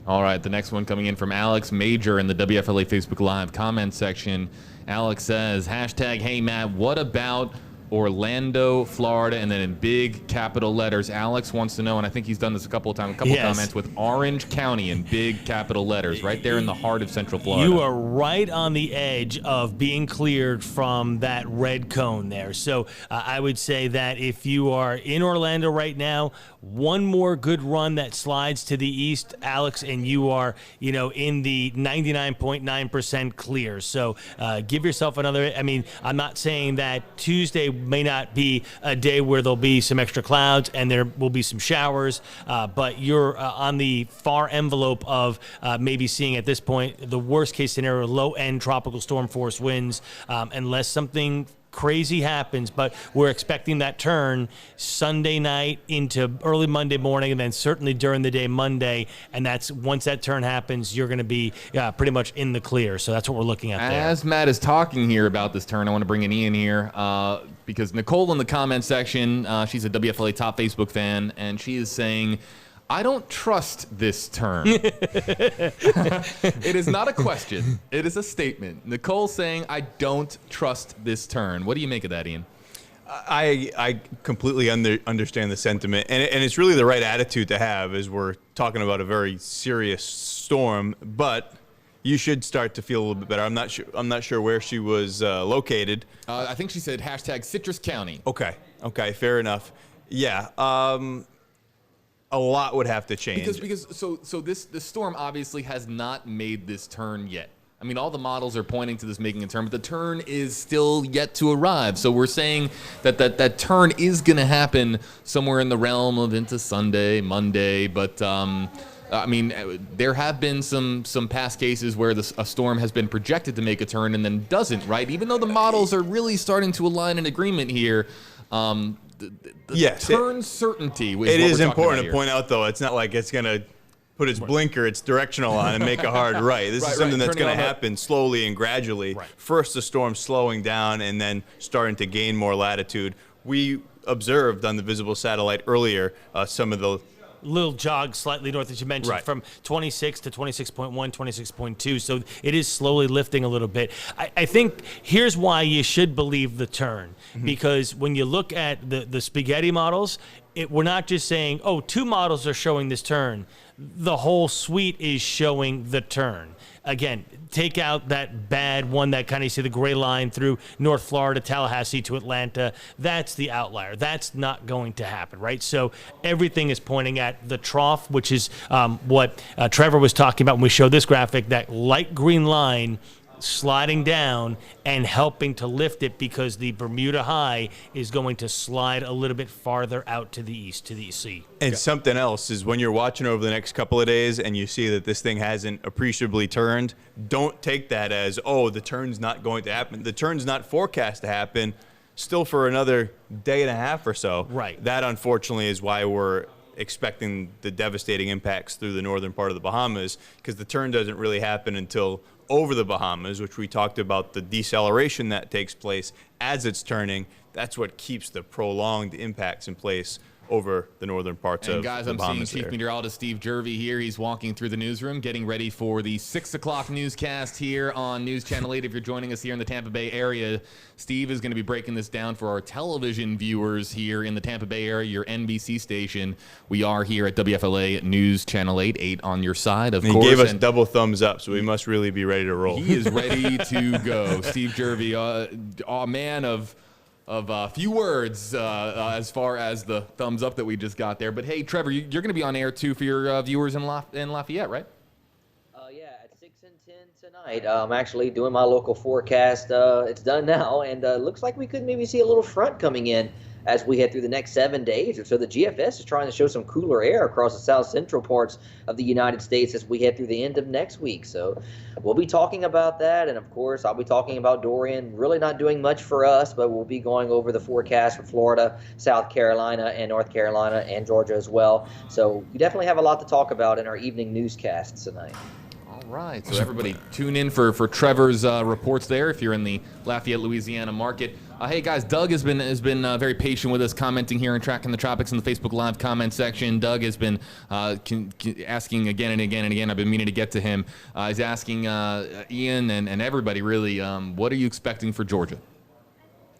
All right, the next one coming in from Alex Major in the WFLA Facebook Live comment section. Alex says, hashtag, hey Matt, what about Orlando, Florida, and then in big capital letters. Alex wants to know, and I think he's done this a couple of times, comments with Orange County in big capital letters, right there in the heart of Central Florida. You are right on the edge of being cleared from that red cone there. So I would say that if you are in Orlando right now, one more good run that slides to the east, Alex, and you are, in the 99.9% clear. So give yourself another. I mean, I'm not saying that Tuesday may not be a day where there'll be some extra clouds and there will be some showers, but you're on the far envelope of maybe seeing at this point the worst case scenario, low-end tropical storm force winds, unless something crazy happens. But we're expecting that turn Sunday night into early Monday morning, and then certainly during the day Monday. And that's once that turn happens, you're going to be pretty much in the clear. So that's what we're looking at there. As Matt is talking here about this turn, I want to bring in Ian here because Nicole in the comment section, she's a WFLA Top Facebook fan, and she is saying, I don't trust this turn. It is not a question. It is a statement. Nicole's saying, I don't trust this turn. What do you make of that, Ian? I completely understand the sentiment, and it's really the right attitude to have as we're talking about a very serious storm. But you should start to feel a little bit better. I'm not sure where she was located. I think she said #Citrus County. Okay, fair enough. Yeah, a lot would have to change because this storm obviously has not made this turn yet. I mean, all the models are pointing to this making a turn, but the turn is still yet to arrive. So we're saying that turn is going to happen somewhere in the realm of into Sunday, Monday. But I mean, there have been some past cases where a storm has been projected to make a turn and then doesn't, right? Even though the models are really starting to align in agreement here. Yes, turn certainty. It is important to point out, though, it's not like it's going to put its blinker, its directional on, and make a hard right. This is something that's going to happen slowly and gradually. Right. First, the storm slowing down and then starting to gain more latitude. We observed on the visible satellite earlier some of the little jog slightly north, as you mentioned, right, from 26 to 26.1, 26.2. So it is slowly lifting a little bit. I think here's why you should believe the turn. Mm-hmm. Because when you look at the spaghetti models, we're not just saying, oh, 2 models are showing this turn. The whole suite is showing the turn. Again, take out that bad one that kind of, you see the gray line through North Florida, Tallahassee to Atlanta. That's the outlier. That's not going to happen, right? So everything is pointing at the trough, which is what Trevor was talking about when we showed this graphic, that light green line sliding down and helping to lift it because the Bermuda High is going to slide a little bit farther out to the east, to the sea. And something else is when you're watching over the next couple of days and you see that this thing hasn't appreciably turned, don't take that as, oh, the turn's not going to happen. The turn's not forecast to happen still for another day and a half or so. Right. That, unfortunately, is why we're expecting the devastating impacts through the northern part of the Bahamas, because the turn doesn't really happen until over the Bahamas, which we talked about the deceleration that takes place as it's turning. That's what keeps the prolonged impacts in place over the northern parts of the Bahamas. And guys, I'm seeing Chief Meteorologist Steve Jervey here. He's walking through the newsroom, getting ready for the 6 o'clock newscast here on News Channel 8. If you're joining us here in the Tampa Bay area, Steve is going to be breaking this down for our television viewers here in the Tampa Bay area, your NBC station. We are here at WFLA News Channel 8 on your side, of course. He gave us double thumbs up, so we must really be ready to roll. He is ready to go. Steve Jervey, a man of few words as far as the thumbs up that we just got there. But hey, Trevor, you're going to be on air too for your viewers in Lafayette, right? Yeah, at 6 and 10 tonight. I'm actually doing my local forecast. It's done now, and looks like we could maybe see a little front coming in as we head through the next 7 days or so. The GFS is trying to show some cooler air across the south central parts of the United States as we head through the end of next week. So we'll be talking about that. And of course, I'll be talking about Dorian. Really not doing much for us, but we'll be going over the forecast for Florida, South Carolina, and North Carolina, and Georgia as well. So we definitely have a lot to talk about in our evening newscasts tonight. All right, so everybody tune in for Trevor's reports there if you're in the Lafayette, Louisiana market. Hey guys, Doug has been very patient with us, commenting here and tracking the tropics in the Facebook Live comment section. Doug has been asking again and again and again. I've been meaning to get to him. He's asking Ian and everybody really, what are you expecting for Georgia?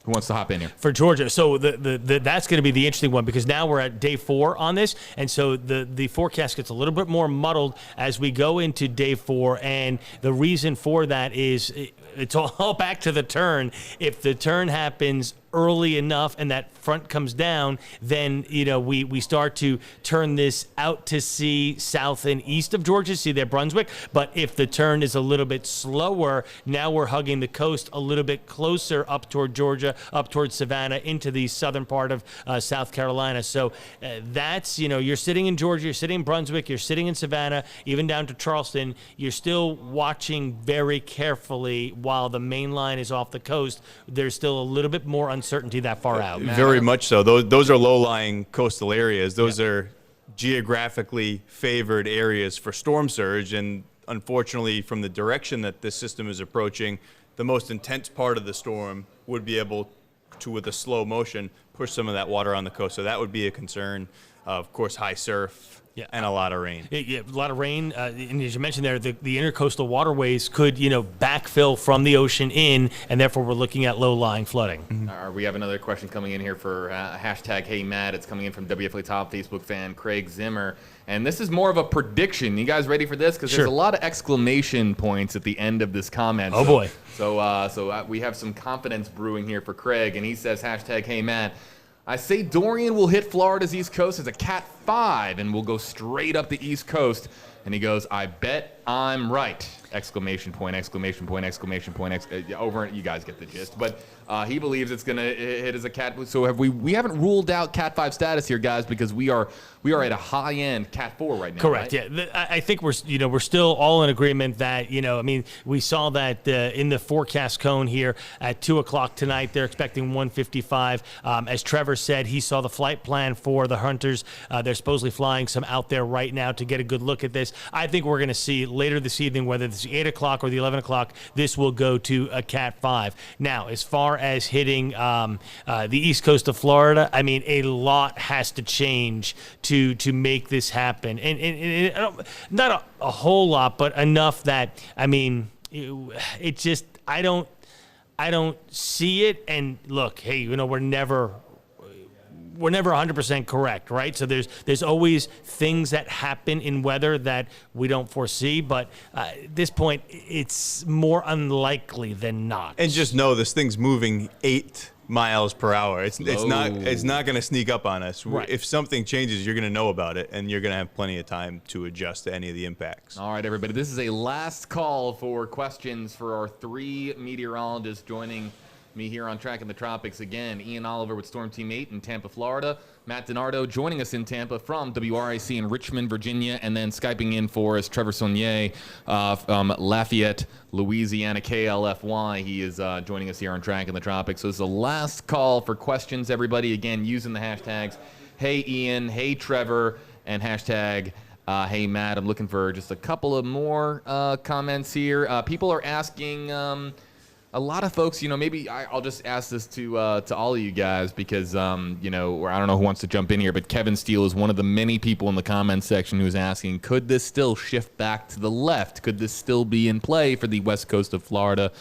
Who wants to hop in here? For Georgia. So that's going to be the interesting one, because now we're at day 4 on this. And so the forecast gets a little bit more muddled as we go into day 4. And the reason for that is it's all back to the turn. If the turn happens early enough and that front comes down, then we start to turn this out to sea south and east of Georgia, see there Brunswick. But if the turn is a little bit slower, now we're hugging the coast a little bit closer up toward Georgia, up toward Savannah, into the southern part of South Carolina. So that's, you're sitting in Georgia, you're sitting in Brunswick, you're sitting in Savannah, even down to Charleston. You're still watching very carefully while the main line is off the coast. There's still a little bit more uncertainty that far out. Very much so. Those are low-lying coastal areas. Those are geographically favored areas for storm surge, and unfortunately, from the direction that this system is approaching, the most intense part of the storm would be able to, with a slow motion, push some of that water on the coast. So that would be a concern. of course, high surf. Yeah. And a lot of rain. Yeah, a lot of rain. And as you mentioned there, the intercoastal waterways could, backfill from the ocean in, and therefore we're looking at low-lying flooding. We have another question coming in here for hashtag Hey Matt. It's coming in from WFLA Top Facebook fan Craig Zimmer. And this is more of a prediction. You guys ready for this? Because there's a lot of exclamation points at the end of this comment. Oh, boy. So we have some confidence brewing here for Craig, and he says, hashtag Hey Matt, I say Dorian will hit Florida's East Coast as a Cat 5 and will go straight up the East Coast. And he goes, I bet I'm right. Exclamation point, exclamation point, exclamation point, over. You guys get the gist. But he believes it's going to hit as a Cat. So we haven't ruled out Cat 5 status here, guys, because we are at a high-end Cat 4 right now. Correct. Right? Yeah, I think we're still all in agreement that we saw that in the forecast cone here at 2:00 tonight. They're expecting 155. As Trevor said, he saw the flight plan for the Hunters. They're supposedly flying some out there right now to get a good look at this. I think we're going to see later this evening, whether it's 8:00 or the 11:00, this will go to a Cat 5. Now, as far as hitting the east coast of Florida, I mean, a lot has to change to make this happen, and not a whole lot, but enough that it just I don't see it. And look, hey, we're never 100% correct, right? So there's always things that happen in weather that we don't foresee, but at this point, it's more unlikely than not. And just know this thing's moving 8 miles per hour. It's not going to sneak up on us. Right. If something changes, you're going to know about it, and you're going to have plenty of time to adjust to any of the impacts. All right, everybody. This is a last call for questions for our 3 meteorologists joining me here on Tracking the Tropics. Again, Ian Oliver with Storm Team 8 in Tampa, Florida. Matt DiNardo joining us in Tampa from WRIC in Richmond, Virginia. And then Skyping in for us, Trevor Saunier from Lafayette, Louisiana, KLFY. He is joining us here on Tracking the Tropics. So this is the last call for questions, everybody. Again, using the hashtags Hey Ian, Hey Trevor, and hashtag Hey Matt. I'm looking for just a couple of more comments here. People are asking... a lot of folks, maybe I'll just ask this to all of you guys because, or I don't know who wants to jump in here, but Kevin Steele is one of the many people in the comments section who's asking, could this still shift back to the left? Could this still be in play for the west coast of Florida?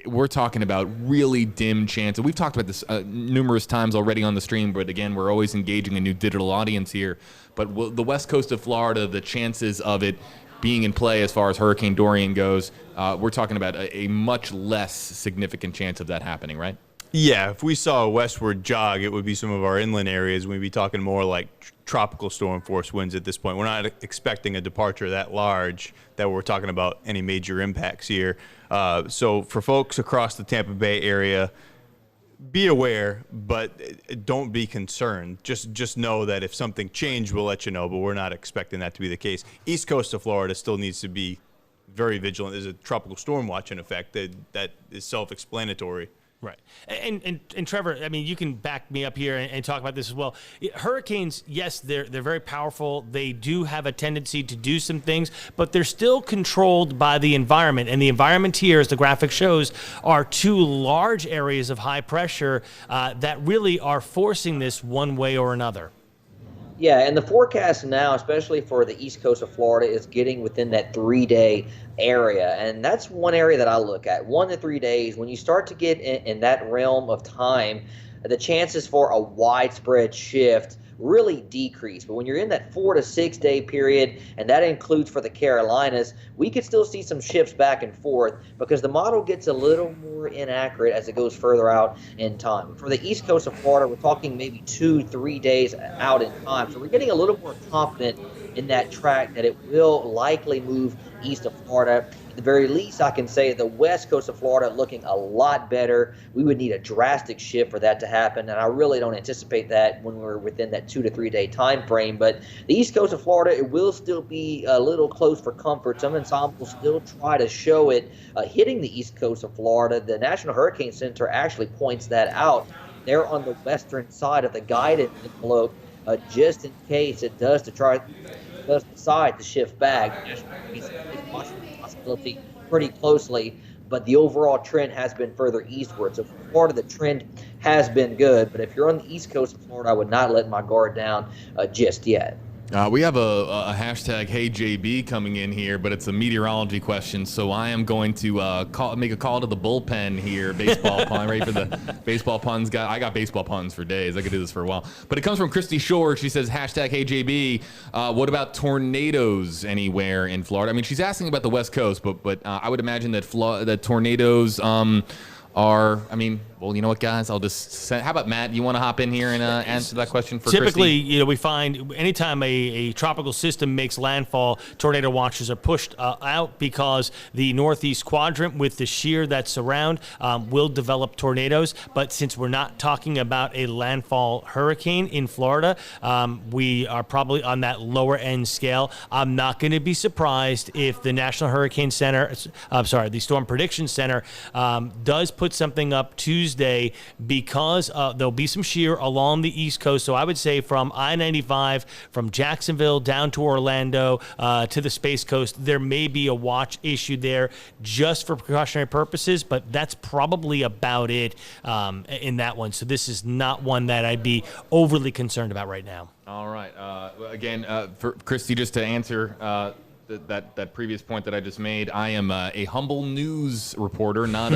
We're talking about really dim chance. And we've talked about this numerous times already on the stream, but again, we're always engaging a new digital audience here. But the west coast of Florida, the chances of it being in play as far as Hurricane Dorian goes, we're talking about a much less significant chance of that happening, right? Yeah, if we saw a westward jog, it would be some of our inland areas. We'd be talking more like tropical storm force winds at this point. We're not expecting a departure that large that we're talking about any major impacts here. So for folks across the Tampa Bay area, be aware, but don't be concerned. Just know that if something changed, we'll let you know, but we're not expecting that to be the case. East coast of Florida still needs to be very vigilant. There's a tropical storm watch in effect that is self-explanatory. Right. And Trevor, you can back me up here and talk about this as well. Hurricanes, yes, they're very powerful. They do have a tendency to do some things, but they're still controlled by the environment. And the environment here, as the graphic shows, are 2 large areas of high pressure that really are forcing this one way or another. Yeah, and the forecast now, especially for the east coast of Florida, is getting within that 3-day area. And that's one area that I look at. 1 to 3 days, when you start to get in that realm of time, the chances for a widespread shift really decrease. But when you're in that 4 to 6 day period, and that includes for the Carolinas, we could still see some shifts back and forth because the model gets a little more inaccurate as it goes further out in time. For the east coast of Florida, we're talking maybe 2-3 days out in time. So we're getting a little more confident in that track that it will likely move east of Florida. At the very least, I can say the west coast of Florida looking a lot better. We would need a drastic shift for that to happen, and I really don't anticipate that when we're within that 2 to 3 day time frame. But the east coast of Florida, it will still be a little close for comfort. Some ensembles still try to show it hitting the east coast of Florida. The National Hurricane Center actually points that out. They're on the western side of the guidance envelope, just in case it does decide to shift back. It's a possibility pretty closely. but the overall trend has been further eastward. So for Florida, the trend has been good, but if you're on the east coast of Florida, I would not let my guard down just yet. We have a hashtag HeyJB coming in here, but it's a meteorology question, so I am going to make a call to the bullpen here. Baseball pun, ready for the baseball puns? I got baseball puns for days. I could do this for a while. But it comes from Christy Shore. She says, hashtag HeyJB, what about tornadoes anywhere in Florida? I mean, she's asking about the West Coast, but I would imagine that tornadoes are, I mean, well, you know what, guys? I'll just say, how about Matt? You want to hop in here and answer that question for Typically, Christy? we find anytime a tropical system makes landfall, tornado watches are pushed out because the northeast quadrant with the shear that's around will develop tornadoes. But since we're not talking about a landfall hurricane in Florida, we are probably on that lower end scale. I'm not going to be surprised if the National Hurricane Center, the Storm Prediction Center, does put something up Tuesday because there'll be some shear along the East Coast. So I would say from I-95, from Jacksonville down to Orlando to the Space Coast, there may be a watch issued there just for precautionary purposes, but that's probably about it in that one. So this is not one that I'd be overly concerned about right now. All right. Again, for Christy, just to answer that previous point that I just made, I am a humble news reporter, not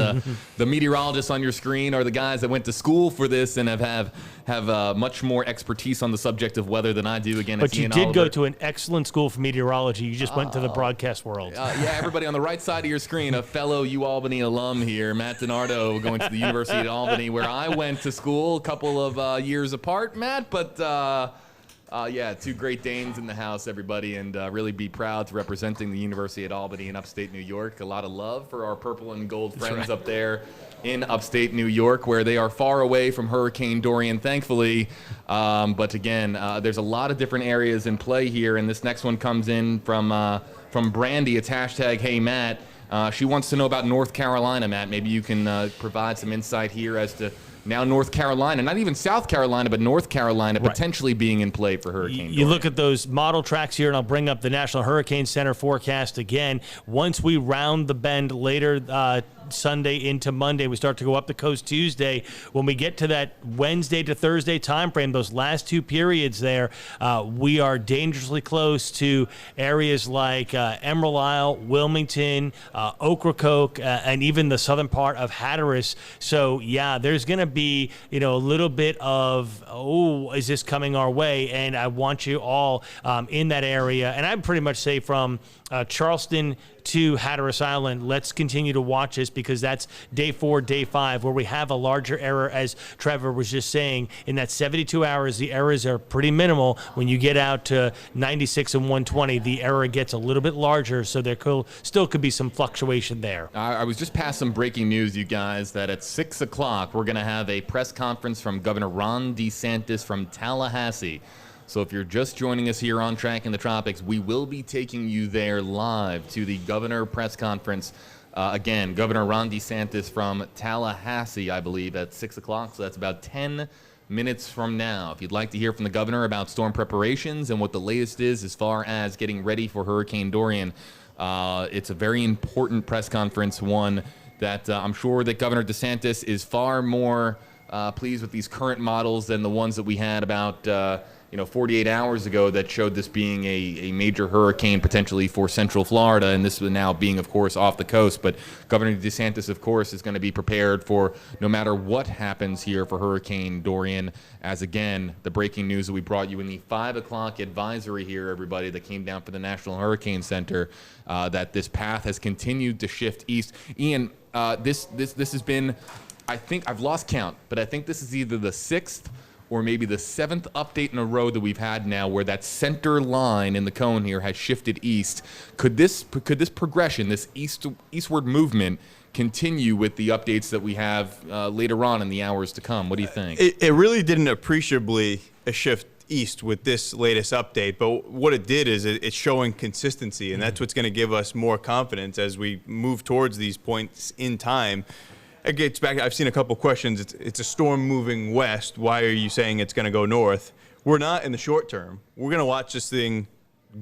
the meteorologist on your screen or the guys that went to school for this and have much more expertise on the subject of weather than I do. Again, but you did go to an excellent school for meteorology. You just went to the broadcast world. Yeah, everybody on the right side of your screen, a fellow UAlbany alum here, Matt DiNardo, going to the University of Albany, where I went to school a couple of years apart, Matt, but yeah, two Great Danes in the house, everybody, and really be proud to representing the University at Albany in upstate New York. A lot of love for our purple and gold friends up there in upstate New York, where they are far away from Hurricane Dorian, thankfully. But again, there's a lot of different areas in play here, and this next one comes in from Brandy. It's hashtag Hey Matt. She wants to know about North Carolina, Matt. Maybe you can provide some insight here as to now North Carolina, not even South Carolina, but North Carolina potentially being in play for Hurricane Dorian. You look at those model tracks here, and I'll bring up the National Hurricane Center forecast again. Once we round the bend later Sunday into Monday, we start to go up the coast Tuesday. When we get to that Wednesday to Thursday time frame, those last two periods there, we are dangerously close to areas like Emerald Isle, Wilmington, Ocracoke, and even the southern part of Hatteras. So yeah, there's going to be a little bit of, is this coming our way? And I want you all in that area. And I'd pretty much say from Charleston to Hatteras Island, let's continue to watch this because that's day 4, day 5, where we have a larger error, as Trevor was just saying. In that 72 hours, the errors are pretty minimal. When you get out to 96 and 120, the error gets a little bit larger, so there still could be some fluctuation there. I was just past some breaking news, you guys, that at 6 o'clock, we're going to have a press conference from Governor Ron DeSantis from Tallahassee. So if you're just joining us here on Tracking the Tropics, we will be taking you there live to the governor press conference. Again, Governor Ron DeSantis from Tallahassee, I believe, at 6 o'clock. So that's about 10 minutes from now. If you'd like to hear from the governor about storm preparations and what the latest is as far as getting ready for Hurricane Dorian, it's a very important press conference, one that I'm sure that Governor DeSantis is far more pleased with these current models than the ones that we had about 48 hours ago that showed this being a major hurricane potentially for Central Florida, and this now being, of course, off the coast. But Governor DeSantis, of course, is going to be prepared for no matter what happens here for Hurricane Dorian, as, again, the breaking news that we brought you in the 5 o'clock advisory here, everybody, that came down for the National Hurricane Center, that this path has continued to shift east. Ian, this has been, I think, I've lost count, but I think this is either the 6th or maybe the 7th update in a row that we've had now where that center line in the cone here has shifted east. Could this progression, this eastward movement, continue with the updates that we have later on in the hours to come? What do you think? It really didn't appreciably shift east with this latest update, but what it did is it's showing consistency, and that's what's going to give us more confidence as we move towards these points in time. It gets back. I've seen a couple questions. It's a storm moving west. Why are you saying it's going to go north? We're not in the short term. We're going to watch this thing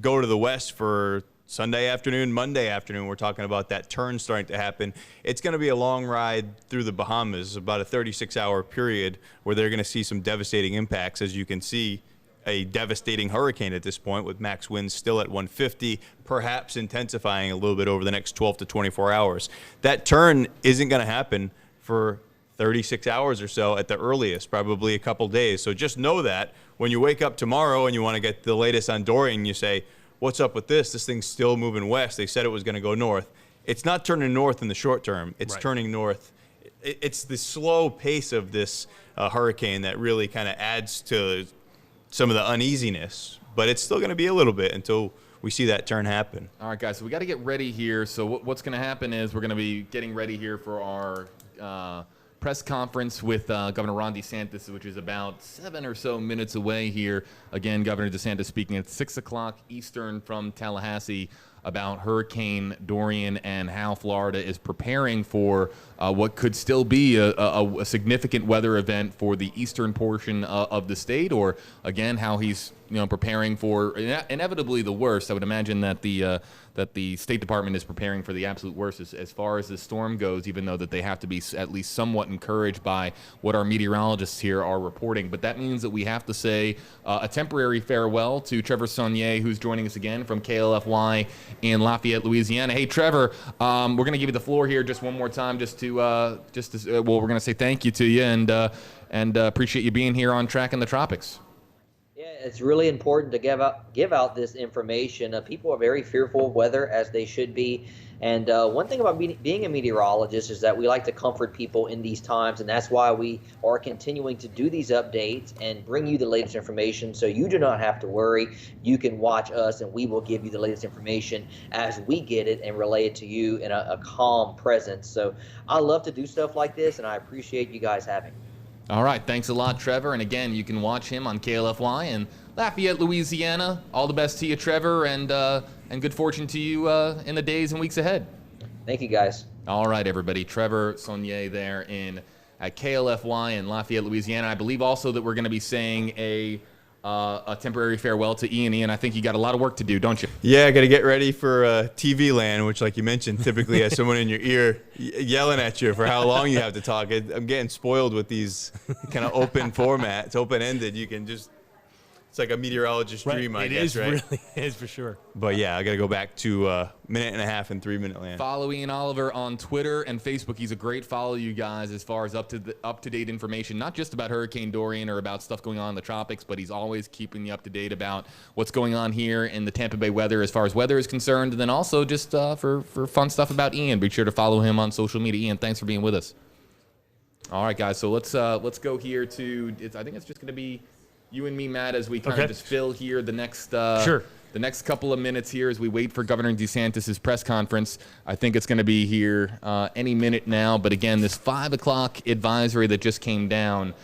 go to the west for Sunday afternoon, Monday afternoon, we're talking about that turn starting to happen. It's going to be a long ride through the Bahamas, about a 36-hour period where they're going to see some devastating impacts. As you can see, a devastating hurricane at this point with max winds still at 150, perhaps intensifying a little bit over the next 12 to 24 hours. That turn isn't going to happen for 36 hours or so at the earliest, probably a couple days. So just know that when you wake up tomorrow and you want to get the latest on Dorian, you say, what's up with this? This thing's still moving west. They said it was going to go north. It's not turning north in the short term. It's turning north. It's the slow pace of this hurricane that really kind of adds to some of the uneasiness, but it's still going to be a little bit until we see that turn happen. All right, guys, so we got to get ready here. So what's going to happen is we're going to be getting ready here for our press conference with Governor Ron DeSantis, which is about 7 or so minutes away here. Again, Governor DeSantis speaking at 6 o'clock Eastern from Tallahassee about Hurricane Dorian and how Florida is preparing for what could still be a significant weather event for the eastern portion of the state, or again how he's preparing for inevitably the worst. I would imagine that the State Department is preparing for the absolute worst as far as the storm goes, even though that they have to be at least somewhat encouraged by what our meteorologists here are reporting. But that means that we have to say a temporary farewell to Trevor Saunier, who's joining us again from KLFY in Lafayette, Louisiana. Hey, Trevor, we're going to give you the floor here just one more time, we're going to say thank you to you and appreciate you being here on Tracking the Tropics. Yeah, it's really important to give out this information. People are very fearful of weather, as they should be. And one thing about being a meteorologist is that we like to comfort people in these times, and that's why we are continuing to do these updates and bring you the latest information so you do not have to worry. You can watch us, and we will give you the latest information as we get it and relay it to you in a calm presence. So I love to do stuff like this, and I appreciate you guys having me. All right, thanks a lot, Trevor. And again, you can watch him on KLFY in Lafayette, Louisiana. All the best to you, Trevor, and good fortune to you in the days and weeks ahead. Thank you, guys. All right, everybody. Trevor Saunier there at KLFY in Lafayette, Louisiana. I believe also that we're going to be saying a temporary farewell to Ian. Ian, I think you got a lot of work to do, don't you? Yeah, I got to get ready for TV land, which, like you mentioned, typically has someone in your ear yelling at you for how long you have to talk. I'm getting spoiled with these kind of open formats, open-ended. You can just – it's like a meteorologist's dream, I guess, right? It really is, for sure. But, yeah, I got to go back to minute and a half and 3-minute land. Follow Ian Oliver on Twitter and Facebook. He's a great follow, you guys, as far as up-to-date information, not just about Hurricane Dorian or about stuff going on in the tropics, but he's always keeping you up to date about what's going on here in the Tampa Bay weather as far as weather is concerned, and then also just for fun stuff about Ian. Be sure to follow him on social media. Ian, thanks for being with us. All right, guys, so let's go here to I think it's just going to be you and me, Matt, as we kind of just fill here the next the next couple of minutes here as we wait for Governor DeSantis' press conference. I think it's going to be here any minute now. But again, this 5 o'clock advisory that just came down,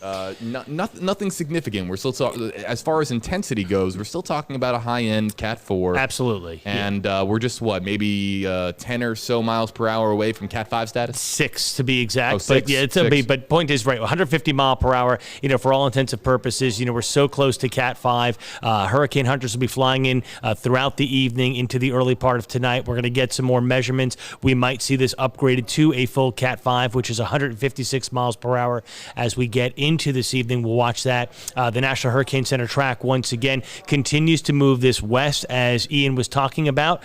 nothing significant. We're still as far as intensity goes, we're still talking about a high-end Cat 4. Absolutely. And we're just, maybe 10 or so miles per hour away from Cat 5 status? 6 to be exact. Oh, 6. But yeah, but point is, right, 150 mile per hour, for all intents and purposes, we're so close to Cat 5. Hurricane hunters will be flying in throughout the evening into the early part of tonight. We're going to get some more measurements. We might see this upgraded to a full Cat 5, which is 156 miles per hour as we get into this evening. We'll watch that. The National Hurricane Center track, once again, continues to move this west, as Ian was talking about,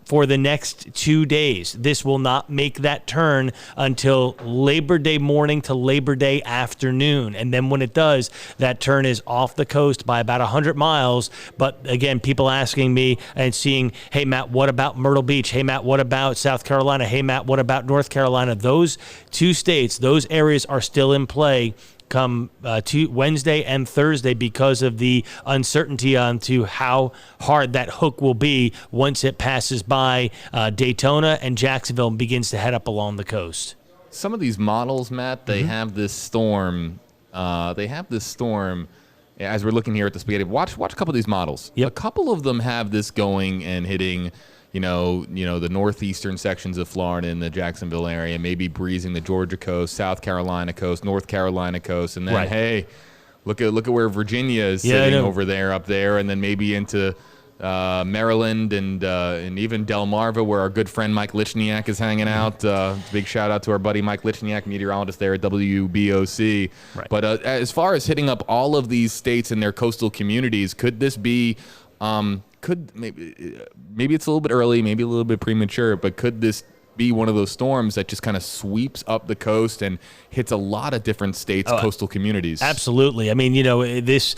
for the next 2 days. This will not make that turn until Labor Day morning to Labor Day afternoon. And then when it does, that turn is off the coast by about 100 miles. But again, people asking me and seeing, hey, Matt, what about Myrtle Beach? Hey, Matt, what about South Carolina? Hey, Matt, what about North Carolina? Those 2 states, those areas are still in play come to Wednesday and Thursday because of the uncertainty onto how hard that hook will be once it passes by Daytona and Jacksonville and begins to head up along the coast. Some of these models, Matt, they have this storm. As we're looking here at the spaghetti, watch a couple of these models. Yep. A couple of them have this going and hitting, the northeastern sections of Florida and the Jacksonville area, maybe breezing the Georgia coast, South Carolina coast, North Carolina coast, and then hey, look at where Virginia is sitting over there, up there, and then maybe into Maryland and even Delmarva, where our good friend Mike Lichniak is hanging out. Big shout out to our buddy Mike Lichniak, meteorologist there at WBOC. Right. But as far as hitting up all of these states and their coastal communities, could this be? Maybe it's a little bit early, maybe a little bit premature, but could this be one of those storms that just kind of sweeps up the coast and hits a lot of different states' coastal communities? Absolutely. I mean, this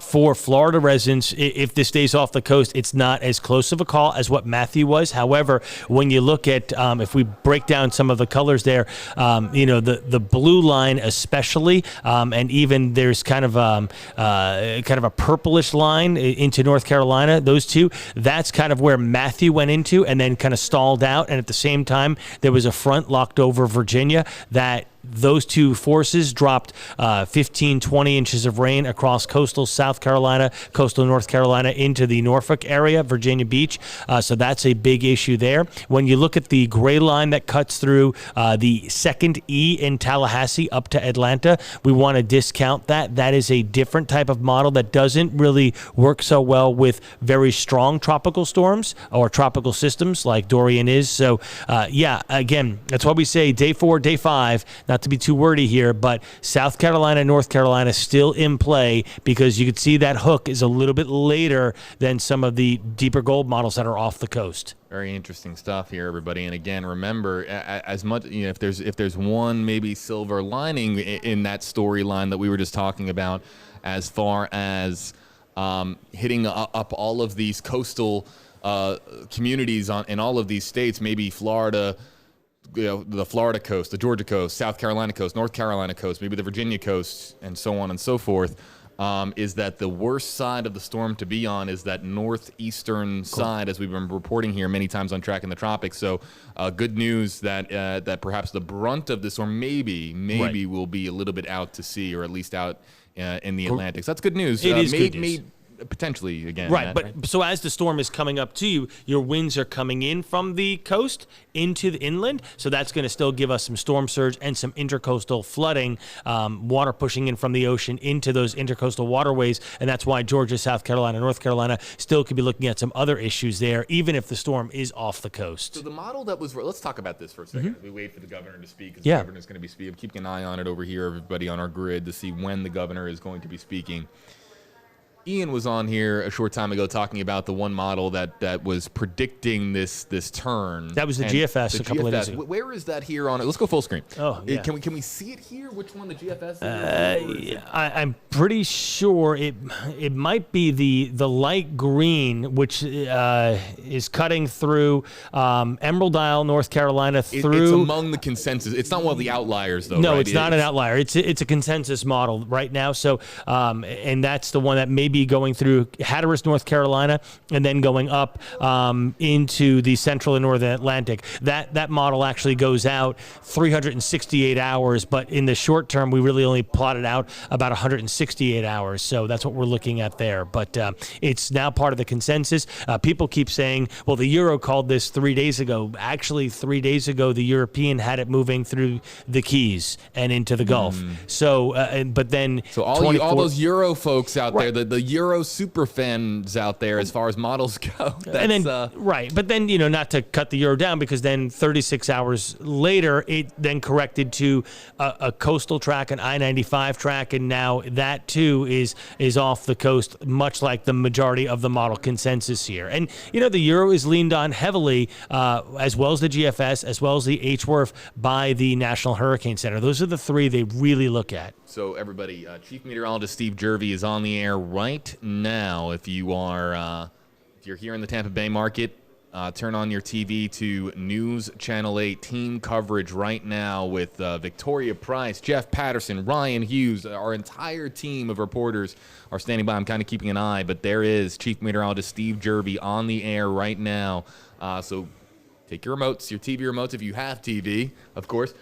for Florida residents, if this stays off the coast, it's not as close of a call as what Matthew was. However, when you look at, if we break down some of the colors there, the blue line especially, and even there's kind of a purplish line into North Carolina. Those two, that's kind of where Matthew went into and then kind of stalled out. And at the same time, there was a front locked over Virginia that those two forces dropped 15, 20 inches of rain across coastal South Carolina, coastal North Carolina into the Norfolk area, Virginia Beach. So that's a big issue there. When you look at the gray line that cuts through the second E in Tallahassee up to Atlanta, we want to discount that. That is a different type of model that doesn't really work so well with very strong tropical storms or tropical systems like Dorian is. So, again, that's why we say day 4, day 5, not to be too wordy here, but South Carolina and North Carolina still in play because you could see that hook is a little bit later than some of the deeper gold models that are off the coast. Very interesting stuff here, everybody. And again, remember, as much if there's one maybe silver lining in that storyline that we were just talking about, as far as hitting up all of these coastal communities in all of these states, maybe Florida. The Florida coast, the Georgia coast, South Carolina coast, North Carolina coast, maybe the Virginia coast, and so on and so forth, is that the worst side of the storm to be on is that northeastern side, as we've been reporting here many times on Tracking the Tropics. So good news that perhaps the brunt of the storm maybe will be a little bit out to sea, or at least out in the Atlantic. So that's good news. It is good news. Potentially again. Right, but so as the storm is coming up to you, your winds are coming in from the coast into the inland, so that's going to still give us some storm surge and some intercoastal flooding, water pushing in from the ocean into those intercoastal waterways, and that's why Georgia, South Carolina, North Carolina still could be looking at some other issues there, even if the storm is off the coast. So the model that was, let's talk about this for a second. We wait for the governor to speak, because the governor's going to be speaking. I'm keeping an eye on it over here, everybody on our grid, to see when the governor is going to be speaking. Ian was on here a short time ago talking about the one model that was predicting this turn. That was the GFS a couple of days ago. Where is that here on it? Let's go full screen. Oh, yeah. Can we see it here? Which one the GFS is? I'm pretty sure it might be the light green, which is cutting through Emerald Isle, North Carolina, through. It's among the consensus. It's not one of the outliers, though. No, right? it's not an outlier. It's a consensus model right now. So, and that's the one that may be going through Hatteras, North Carolina, and then going up into the central and northern Atlantic. That model actually goes out 368 hours, but in the short term, we really only plotted out about 168 hours. So that's what we're looking at there. But it's now part of the consensus. People keep saying, well, the Euro called this 3 days ago. Actually, 3 days ago, the European had it moving through the Keys and into the Gulf. So, but then... So all those Euro folks out there, the Euro super fans out there, as far as models go. And then, but then, not to cut the Euro down, because then 36 hours later, it then corrected to a coastal track, an I-95 track, and now that too is off the coast, much like the majority of the model consensus here. And, the Euro is leaned on heavily, as well as the GFS, as well as the HWRF by the National Hurricane Center. Those are the three they really look at. So everybody, Chief Meteorologist Steve Jervey is on the air right now. If you're here in the Tampa Bay market, turn on your TV to News Channel 8 team coverage right now with Victoria Price, Jeff Patterson, Ryan Hughes. Our entire team of reporters are standing by. I'm kind of keeping an eye, but there is Chief Meteorologist Steve Jervey on the air right now. So take your remotes, your TV remotes, if you have TV, of course.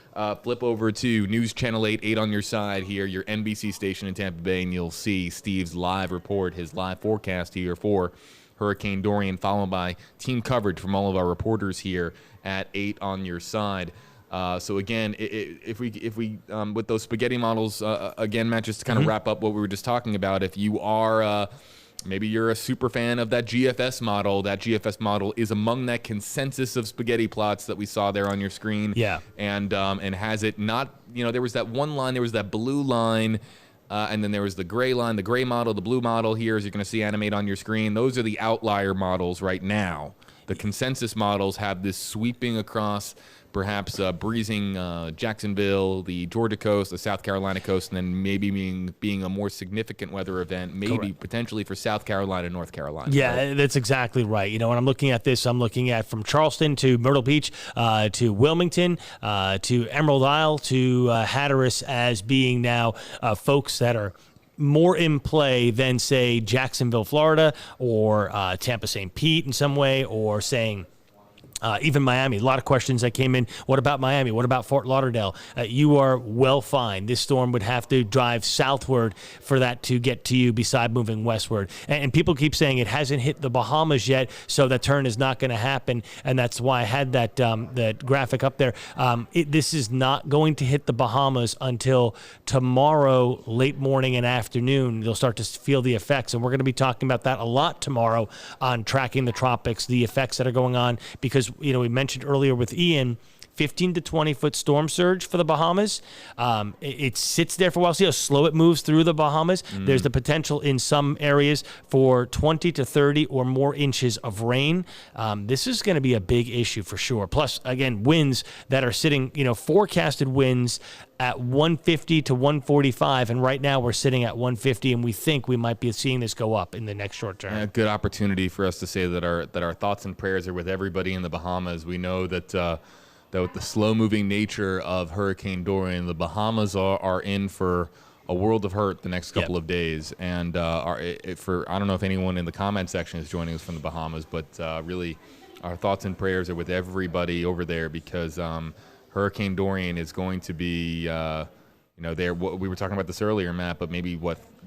Flip over to News Channel 8 on your side here, your NBC station in Tampa Bay, and you'll see Steve's live report, his live forecast here for Hurricane Dorian, followed by team coverage from all of our reporters here at 8 on your side. So again, if we with those spaghetti models, again, Matt, just to kind of wrap up what we were just talking about, if you are Maybe you're a super fan of that GFS model. That GFS model is among that consensus of spaghetti plots that we saw there on your screen. Yeah. And has it not, there was that one line, there was that blue line, and then there was the gray line, the gray model, the blue model here, as you're going to see animate on your screen. Those are the outlier models right now. The consensus models have this sweeping across, perhaps breezing Jacksonville, the Georgia coast, the South Carolina coast, and then maybe being a more significant weather event, maybe potentially for South Carolina, North Carolina. Yeah, right? That's exactly right. When I'm looking at this, I'm looking at from Charleston to Myrtle Beach to Wilmington to Emerald Isle to Hatteras as being now folks that are more in play than, say, Jacksonville, Florida, or Tampa, St. Pete in some way, or saying even Miami. A lot of questions that came in. What about Miami? What about Fort Lauderdale? You are well fine. This storm would have to drive southward for that to get to you beside moving westward. And people keep saying it hasn't hit the Bahamas yet, so that turn is not going to happen. And that's why I had that graphic up there. This is not going to hit the Bahamas until tomorrow, late morning and afternoon. You'll start to feel the effects. And we're going to be talking about that a lot tomorrow on Tracking the Tropics, the effects that are going on, because we mentioned earlier with Ian, 15 to 20 foot storm surge for the Bahamas. It sits there for a while. See how slow it moves through the Bahamas? There's the potential in some areas for 20 to 30 or more inches of rain. This is going to be a big issue for sure. Plus, again, winds that are sitting, forecasted winds at 150 to 145, and right now we're sitting at 150, and we think we might be seeing this go up in the next short term. A good opportunity for us to say that our thoughts and prayers are with everybody in the Bahamas. We know that with the slow-moving nature of Hurricane Dorian, the Bahamas are in for a world of hurt the next couple of days. And I don't know if anyone in the comment section is joining us from the Bahamas, but really our thoughts and prayers are with everybody over there, because Hurricane Dorian is going to be, there. We were talking about this earlier, Matt, but maybe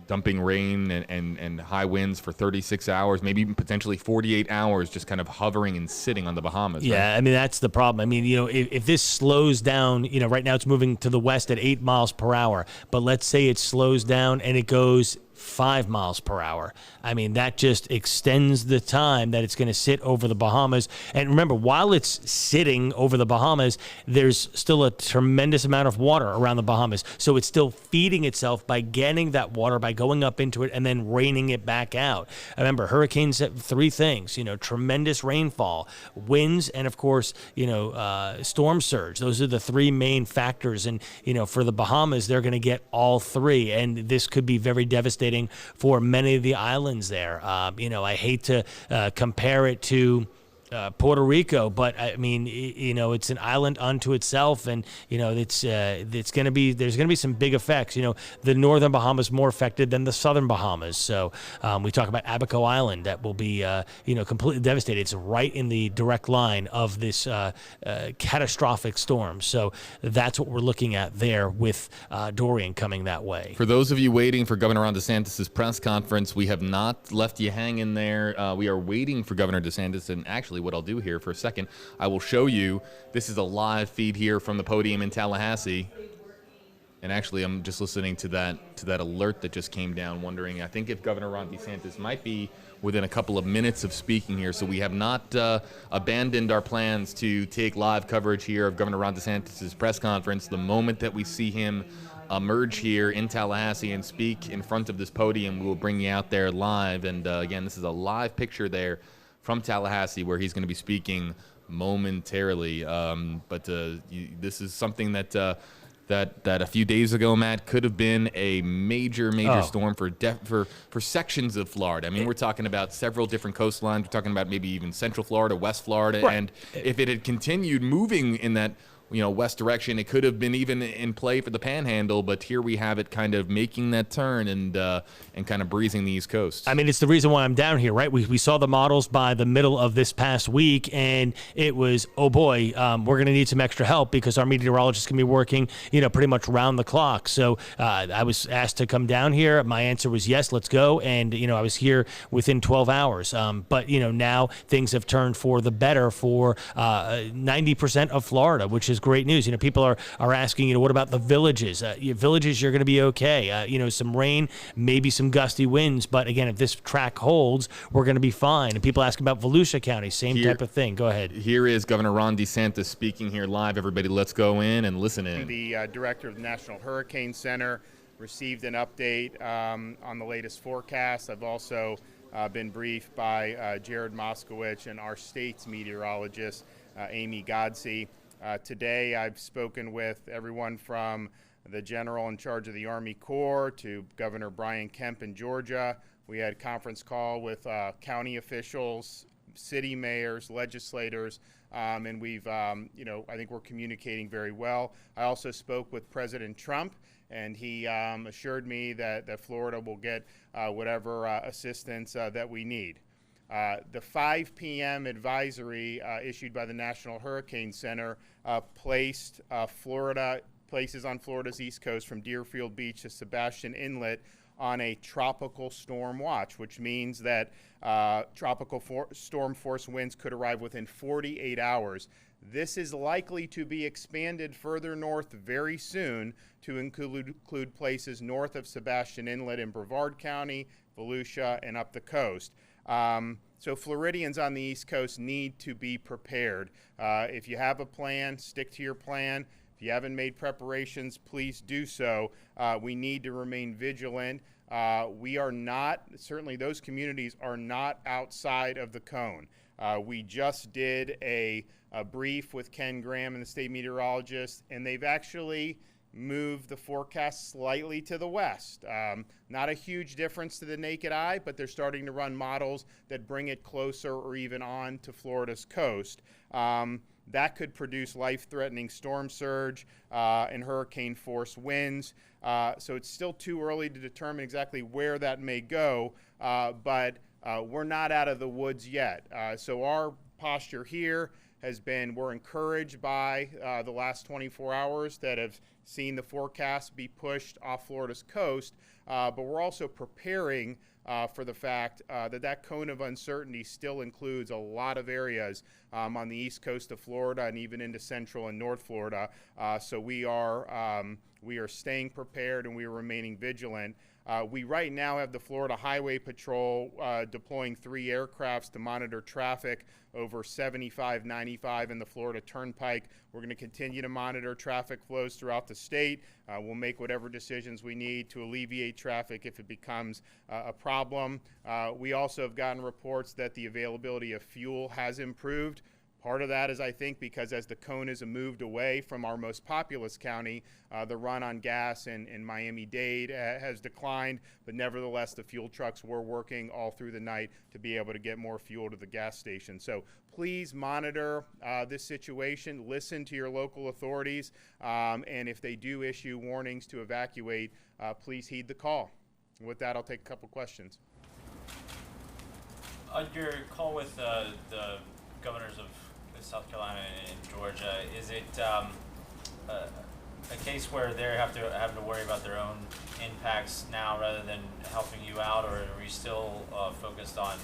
dumping rain and high winds for 36 hours, maybe even potentially 48 hours, just kind of hovering and sitting on the Bahamas. Yeah, right? I mean, that's the problem. I mean, if this slows down, right now it's moving to the west at 8 miles per hour, but let's say it slows down and it goes 5 miles per hour. I mean, that just extends the time that it's going to sit over the Bahamas. And remember, while it's sitting over the Bahamas, there's still a tremendous amount of water around the Bahamas. So it's still feeding itself by getting that water, by going up into it and then raining it back out. Remember, hurricanes have three things, tremendous rainfall, winds, and of course, storm surge. Those are the three main factors. And, for the Bahamas, they're going to get all three. And this could be very devastating for many of the islands there. I hate to compare it to Puerto Rico, but I mean, it's an island unto itself, and it's going to be, there's going to be some big effects. The northern Bahamas more affected than the southern Bahamas. So we talk about Abaco Island that will be completely devastated. It's right in the direct line of this catastrophic storm. So that's what we're looking at there with Dorian coming that way. For those of you waiting for Governor Ron DeSantis' press conference, we have not left you hanging there. We are waiting for Governor DeSantis, and actually what I'll do here for a second, I will show you, this is a live feed here from the podium in Tallahassee. And actually, I'm just listening to that alert that just came down, wondering, I think if Governor Ron DeSantis might be within a couple of minutes of speaking here. So we have not abandoned our plans to take live coverage here of Governor Ron DeSantis' press conference. The moment that we see him emerge here in Tallahassee and speak in front of this podium, we will bring you out there live. And again, this is a live picture there from Tallahassee where he's going to be speaking momentarily. This is something that a few days ago, Matt, could have been a major storm for sections of Florida. I mean, we're talking about several different coastlines. We're talking about maybe even Central Florida, West Florida. Right. And if it had continued moving in that west direction, it could have been even in play for the Panhandle, but here we have it kind of making that turn and kind of breezing the East Coast. I mean, it's the reason why I'm down here, right? We saw the models by the middle of this past week, and it was, oh boy, we're going to need some extra help because our meteorologists can be working, pretty much round the clock. So I was asked to come down here. My answer was yes, let's go. And, I was here within 12 hours. But now things have turned for the better for 90% of Florida, which is is great news. People are asking, what about the villages? Villages, you're going to be okay. Some rain, maybe some gusty winds, but again, if this track holds, we're going to be fine. And people ask about Volusia County, same type of thing. Go ahead. Here is Governor Ron DeSantis speaking here live. Everybody, let's go in and listen in. The director of the National Hurricane Center received an update on the latest forecast. I've also been briefed by Jared Moskowitz and our state's meteorologist, Amy Godsey. Today I've spoken with everyone from the general in charge of the Army Corps to Governor Brian Kemp in Georgia. We had a conference call with county officials, city mayors, legislators, and we've, I think we're communicating very well. I also spoke with President Trump, and he assured me that Florida will get whatever assistance that we need. The 5 p.m. advisory issued by the National Hurricane Center placed places on Florida's East Coast from Deerfield Beach to Sebastian Inlet on a tropical storm watch, which means that tropical storm force winds could arrive within 48 hours. This is likely to be expanded further north very soon to include places north of Sebastian Inlet in Brevard County, Volusia, and up the coast. So Floridians on the East Coast need to be prepared. If you have a plan, stick to your plan. If you haven't made preparations, please do so. We need to remain vigilant. We are not, certainly those communities are not outside of the cone. We just did a brief with Ken Graham and the state meteorologist, and they've actually moved the forecast slightly to the west. Not a huge difference to the naked eye, but they're starting to run models that bring it closer or even on to Florida's coast. That could produce life-threatening storm surge and hurricane force winds. So it's still too early to determine exactly where that may go, but we're not out of the woods yet. So our posture here has been, we're encouraged by the last 24 hours that have seen the forecast be pushed off Florida's coast, but we're also preparing for the fact that cone of uncertainty still includes a lot of areas on the east coast of Florida and even into central and north Florida. So we are staying prepared and we are remaining vigilant. We right now have the Florida Highway Patrol deploying 3 aircrafts to monitor traffic over 75, 95 in the Florida Turnpike. We're going to continue to monitor traffic flows throughout the state. We'll make whatever decisions we need to alleviate traffic if it becomes a problem. We also have gotten reports that the availability of fuel has improved. Part of that is, I think, because as the cone has moved away from our most populous county, the run on gas in Miami-Dade has declined, but nevertheless, the fuel trucks were working all through the night to be able to get more fuel to the gas station. So please monitor this situation, listen to your local authorities, and if they do issue warnings to evacuate, please heed the call. With that, I'll take a couple questions. On your call with the governors of South Carolina and Georgia, is it a case where they're having to worry about their own impacts now rather than helping you out, or are we still focused on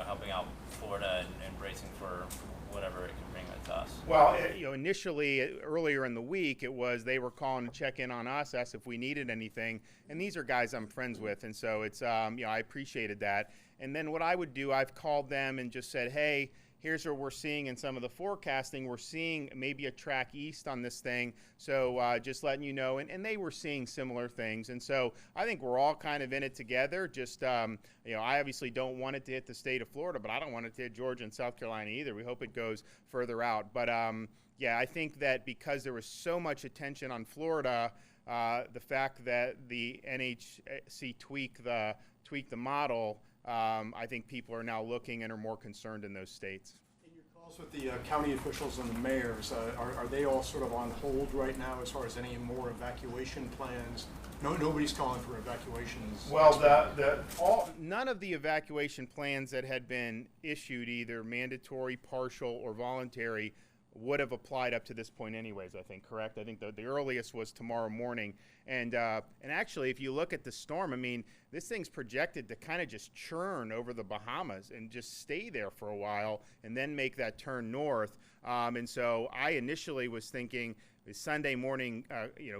helping out Florida and bracing for whatever it can bring to us? Well, Initially, earlier in the week, it was they were calling to check in on us, ask if we needed anything, and these are guys I'm friends with, and so it's I appreciated that. And then what I would do, I've called them and just said, hey, here's what we're seeing in some of the forecasting. We're seeing maybe a track east on this thing, so just letting you know. And they were seeing similar things. And so I think we're all kind of in it together. Just, I obviously don't want it to hit the state of Florida, but I don't want it to hit Georgia and South Carolina either. We hope it goes further out. But, I think that because there was so much attention on Florida, the fact that the NHC tweaked the model, I think people are now looking and are more concerned in those states. In your calls with the county officials and the mayors, are they all sort of on hold right now as far as any more evacuation plans? Nobody's calling for evacuations. Well, none of the evacuation plans that had been issued, either mandatory, partial, or voluntary, would have applied up to this point anyways, I think, correct? I think the earliest was tomorrow morning. And actually, if you look at the storm, I mean, this thing's projected to kind of just churn over the Bahamas and just stay there for a while and then make that turn north. And so I initially was thinking, is Sunday morning,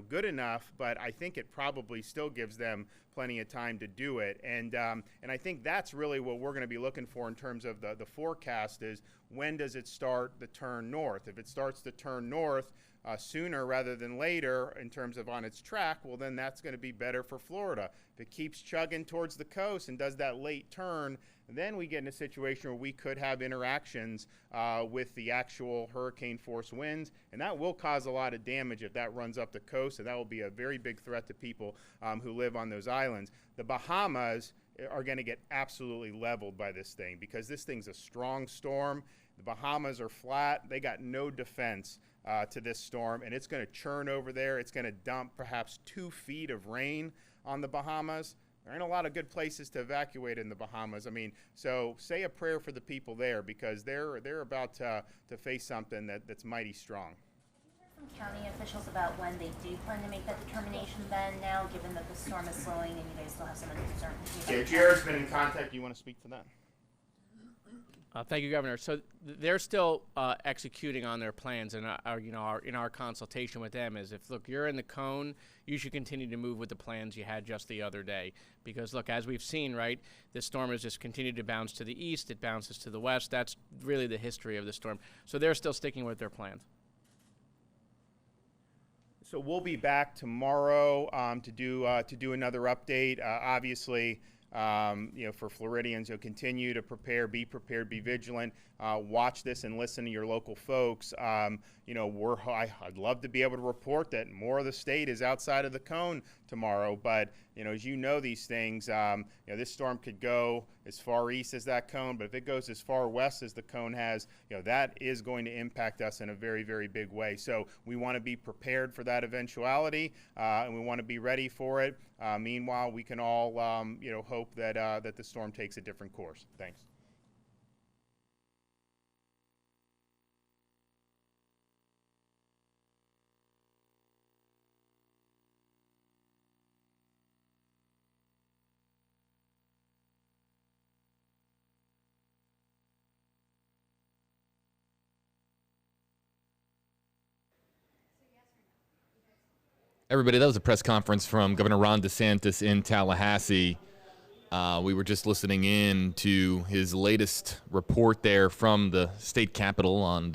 good enough? But I think it probably still gives them plenty of time to do it. And I think that's really what we're going to be looking for in terms of the forecast is when does it start the turn north? If it starts to turn north sooner rather than later in terms of on its track, well, then that's going to be better for Florida. If it keeps chugging towards the coast and does that late turn, then we get in a situation where we could have interactions with the actual hurricane force winds, and that will cause a lot of damage if that runs up the coast, and that will be a very big threat to people who live on those islands. The Bahamas are going to get absolutely leveled by this thing because this thing's a strong storm. The Bahamas are flat. They got no defense to this storm, and it's going to churn over there. It's going to dump perhaps 2 feet of rain on the Bahamas. There ain't a lot of good places to evacuate in the Bahamas. I mean, so say a prayer for the people there because they're about to face something that's mighty strong. From county officials about when they do plan to make that determination then now, given that the storm is slowing and you guys still have some uncertainty? Yeah, Jared's been in contact. You want to speak to that? Thank you, Governor. So they're still executing on their plans, and in our consultation with them is if look, you're in the cone, you should continue to move with the plans you had just the other day, because look, as we've seen, right, this storm has just continued to bounce to the east, it bounces to the west. That's really the history of the storm. So they're still sticking with their plans. So we'll be back tomorrow to do another update. Obviously. For Floridians, continue to prepare, be prepared, be vigilant, watch this and listen to your local folks. I'd love to be able to report that more of the state is outside of the cone tomorrow, but, as you know these things, this storm could go as far east as that cone, but if it goes as far west as the cone has, that is going to impact us in a very, very big way. So we want to be prepared for that eventuality, and we want to be ready for it. Meanwhile, we can all, hope that the storm takes a different course. Thanks. Everybody, that was a press conference from Governor Ron DeSantis in Tallahassee. We were just listening in to his latest report there from the state capitol on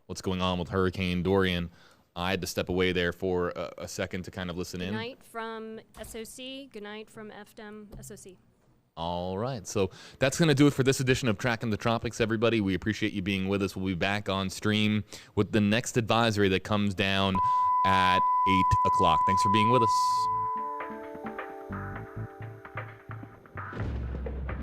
what's going on with Hurricane Dorian. I had to step away there for a second to kind of listen in. Good night from SOC. Good night from FDEM SOC. All right, so that's going to do it for this edition of Tracking the Tropics, everybody. We appreciate you being with us. We'll be back on stream with the next advisory that comes down at 8 o'clock. Thanks for being with us.